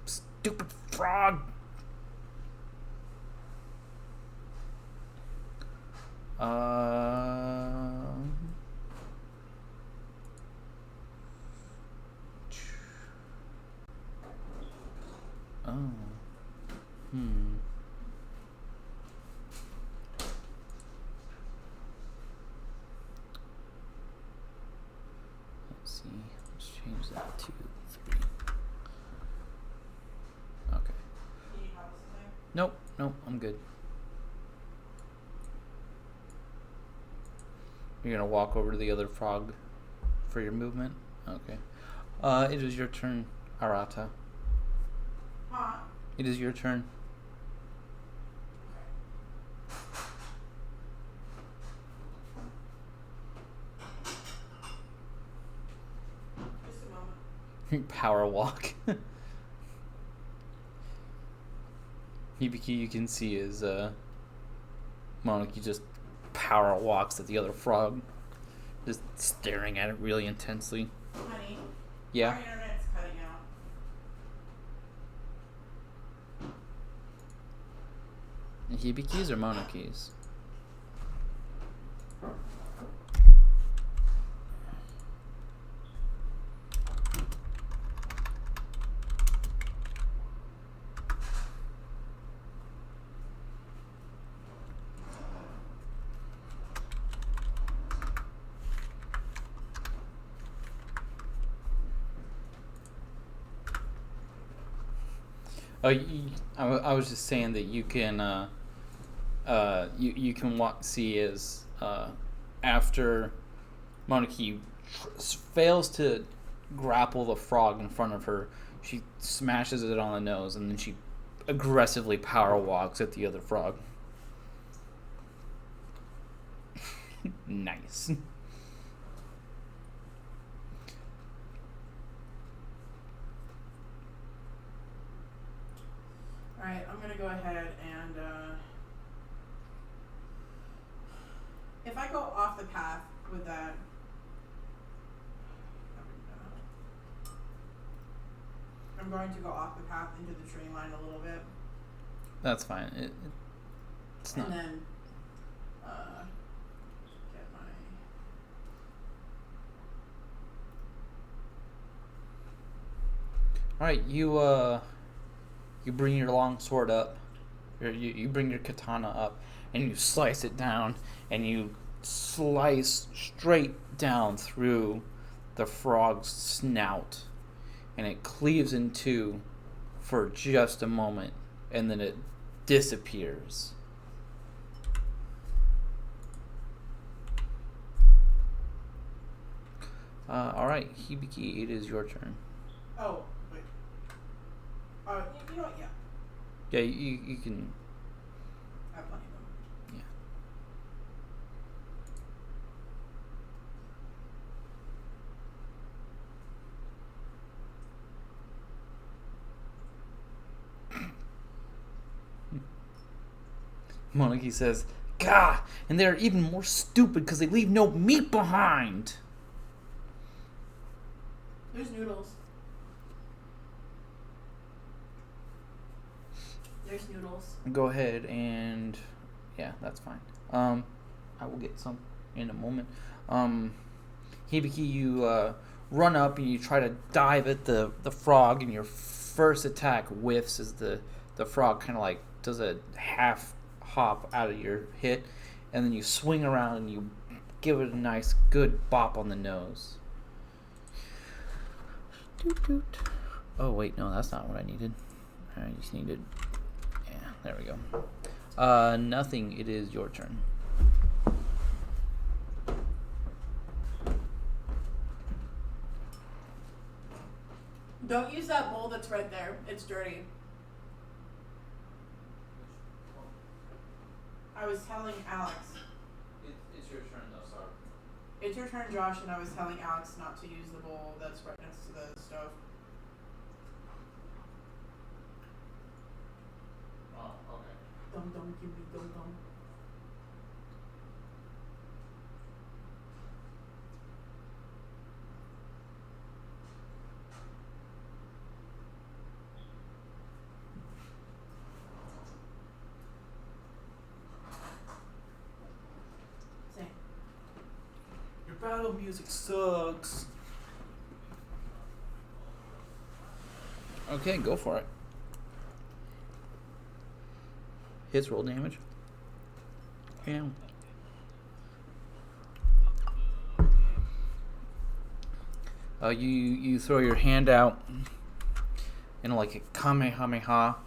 Stupid frog! Let's see. Let's change that to 3. Okay. Nope, I'm good. You're gonna walk over to the other frog for your movement. Okay. It is your turn, Arata. Huh? It is your turn. Just a moment. Power walk. Hibiki, you can see is Monarchy just power walks at the other frog, just staring at it really intensely. Honey. Yeah. Our internet's cutting out. Hibikis or Monarchies? Oh, I was just saying that you can you can see as after Monarchy fails to grapple the frog in front of her, she smashes it on the nose and then she aggressively power walks at the other frog. Nice. Alright, I'm gonna go ahead and if I go off the path with that, I'm going to go off the path into the tree line a little bit. That's fine. It's not. And then get my. All right, you bring your long sword up, or you bring your katana up, and you slice it down, and you slice straight down through the frog's snout, and it cleaves in two for just a moment, and then it disappears. All right, Hibiki, it is your turn. Oh, wait. You know what? Yeah. Yeah, you can. I have plenty of them. Yeah. Monarchy says, "Gah, and they're even more stupid because they leave no meat behind." There's noodles. There's noodles. Go ahead and yeah, that's fine. I will get some in a moment. Hibiki, you run up and you try to dive at the frog, and your first attack whiffs as the frog kind of like does a half hop out of your hit, and then you swing around and you give it a nice good bop on the nose. Doot, doot. Oh wait, no, that's not what I needed. I just needed. Yeah, there we go. Nothing. It is your turn. Don't use that bowl that's right there. It's dirty. I was telling Alex. It's your turn though, sorry. It's your turn, Josh, and I was telling Alex not to use the bowl that's right next to the stove. Oh, okay. Dum give me dum. Sing. Your battle music sucks. Okay, go for it. Hits roll damage. And you throw your hand out in like a kamehameha,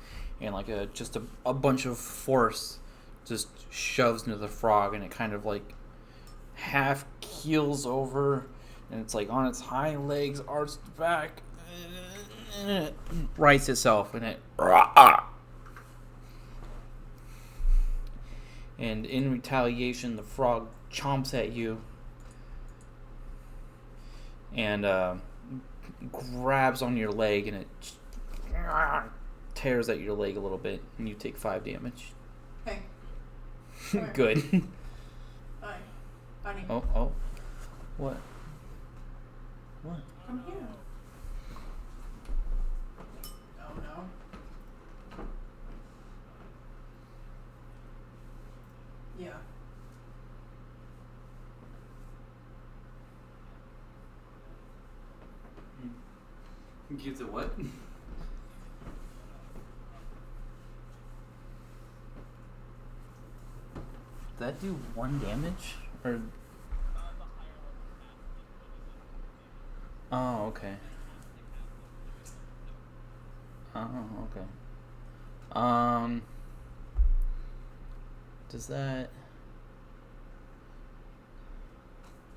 and like just a bunch of force just shoves into the frog, and it kind of like half keels over and it's like on its hind legs, arched back, and it rights itself, and it. And in retaliation, the frog chomps at you and grabs on your leg, and it tears at your leg a little bit, and you take 5 damage. Hey. Good. Hi. Honey. Oh. What? What? Come here. Oh no. Yeah. Gives it what? Did that do 1 damage? Or... Oh, okay. Oh, okay. Does that...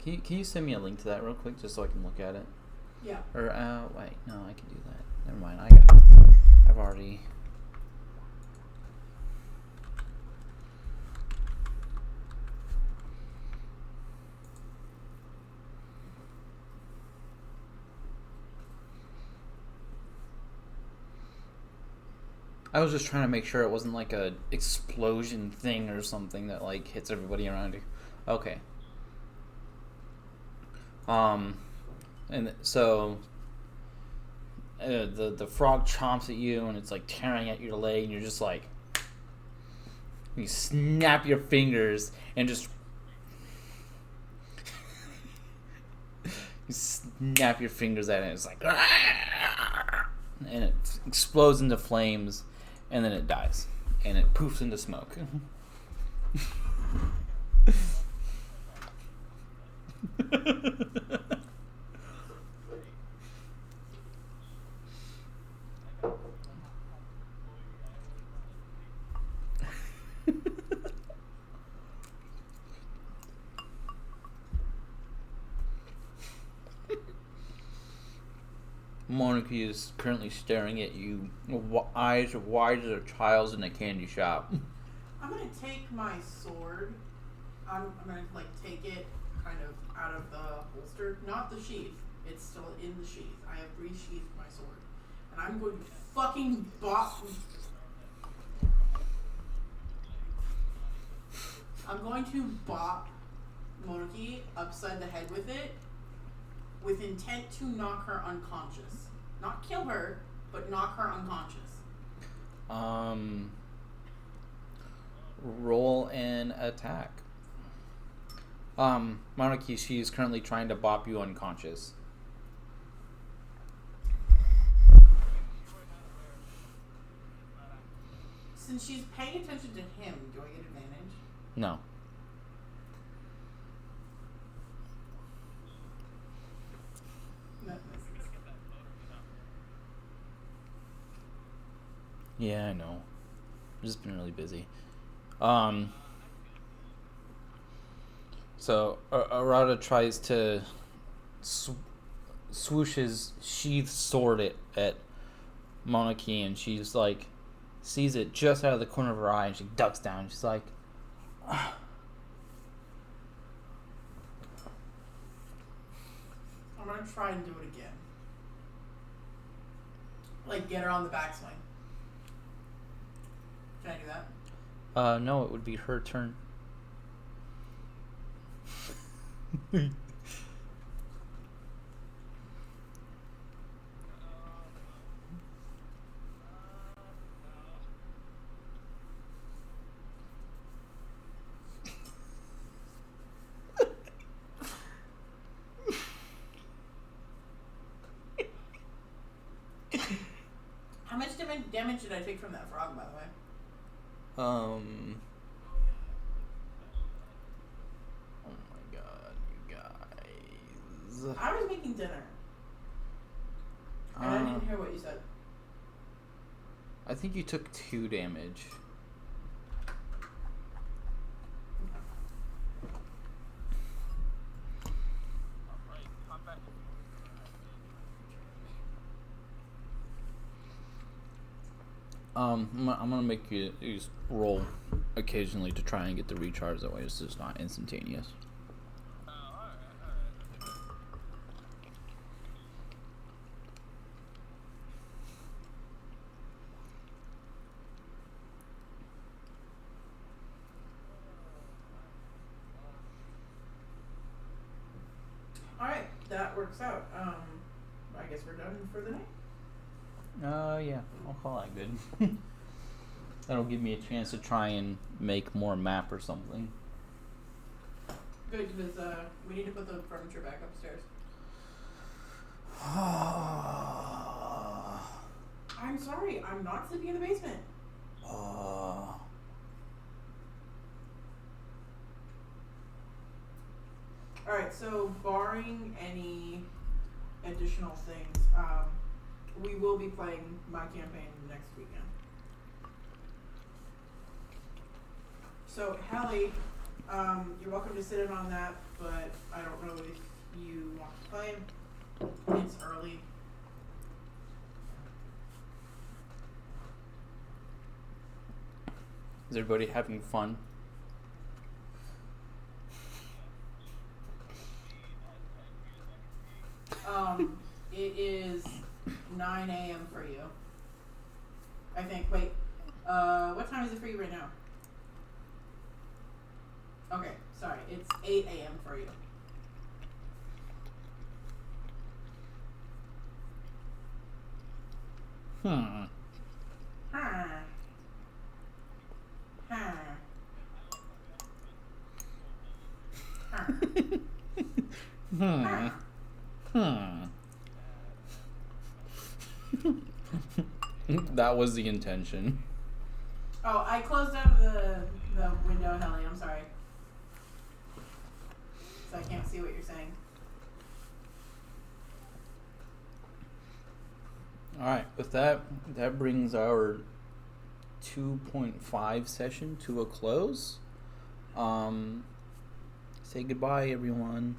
Can you send me a link to that real quick, just so I can look at it? Yeah. Or, wait, no, I can do that. Never mind, I got it. I've already... I was just trying to make sure it wasn't like a explosion thing or something that like hits everybody around you. Okay. And so the frog chomps at you, and it's like tearing at your leg, and you're just like, you snap your fingers and just you snap your fingers at it, and it's like, and it explodes into flames, and then it dies, and it poofs into smoke. Monarchy is currently staring at you, eyes wide as a child's in a candy shop. I'm gonna take my sword. I'm gonna like take it kind of out of the holster, not the sheath. It's still in the sheath. I have resheathed my sword, and I'm going to fucking bop. I'm going to bop Monarchy upside the head with it, with intent to knock her unconscious. Not kill her, but knock her unconscious. Roll an attack. Monarchy, she is currently trying to bop you unconscious. Since she's paying attention to him, do I get advantage? No. Yeah, I know. I've just been really busy. So Arata tries to swoosh his sheathed sword at Monarchy, and she's like, sees it just out of the corner of her eye, and she ducks down. She's like, I'm gonna try and do it again. Like, get her on the backswing. Can I do that? No, it would be her turn. How much damage did I take from that frog, by the way? Oh my god, you guys. I was making dinner. And I didn't hear what you said. I think you took 2 damage. I'm gonna make you use roll occasionally to try and get the recharge. That way, it's just not instantaneous. Alright, that works out. I guess we're done for the night. Yeah, I'll call that good. That'll give me a chance to try and make more map or something. Good, because we need to put the furniture back upstairs. I'm sorry, I'm not sleeping in the basement. Alright, so barring any additional things, we will be playing my campaign next weekend. So, Hallie, you're welcome to sit in on that, but I don't know if you want to play. It's early. Is everybody having fun? It is 9 a.m. for you. I think. Wait, what time is it for you right now? Okay, sorry. It's 8 a.m. for you. Hmm. That was the intention. Oh, I closed out the window, Helly. I'm sorry. So I can't see what you're saying. Alright, with that brings our 2.5 session to a close. Say goodbye, everyone.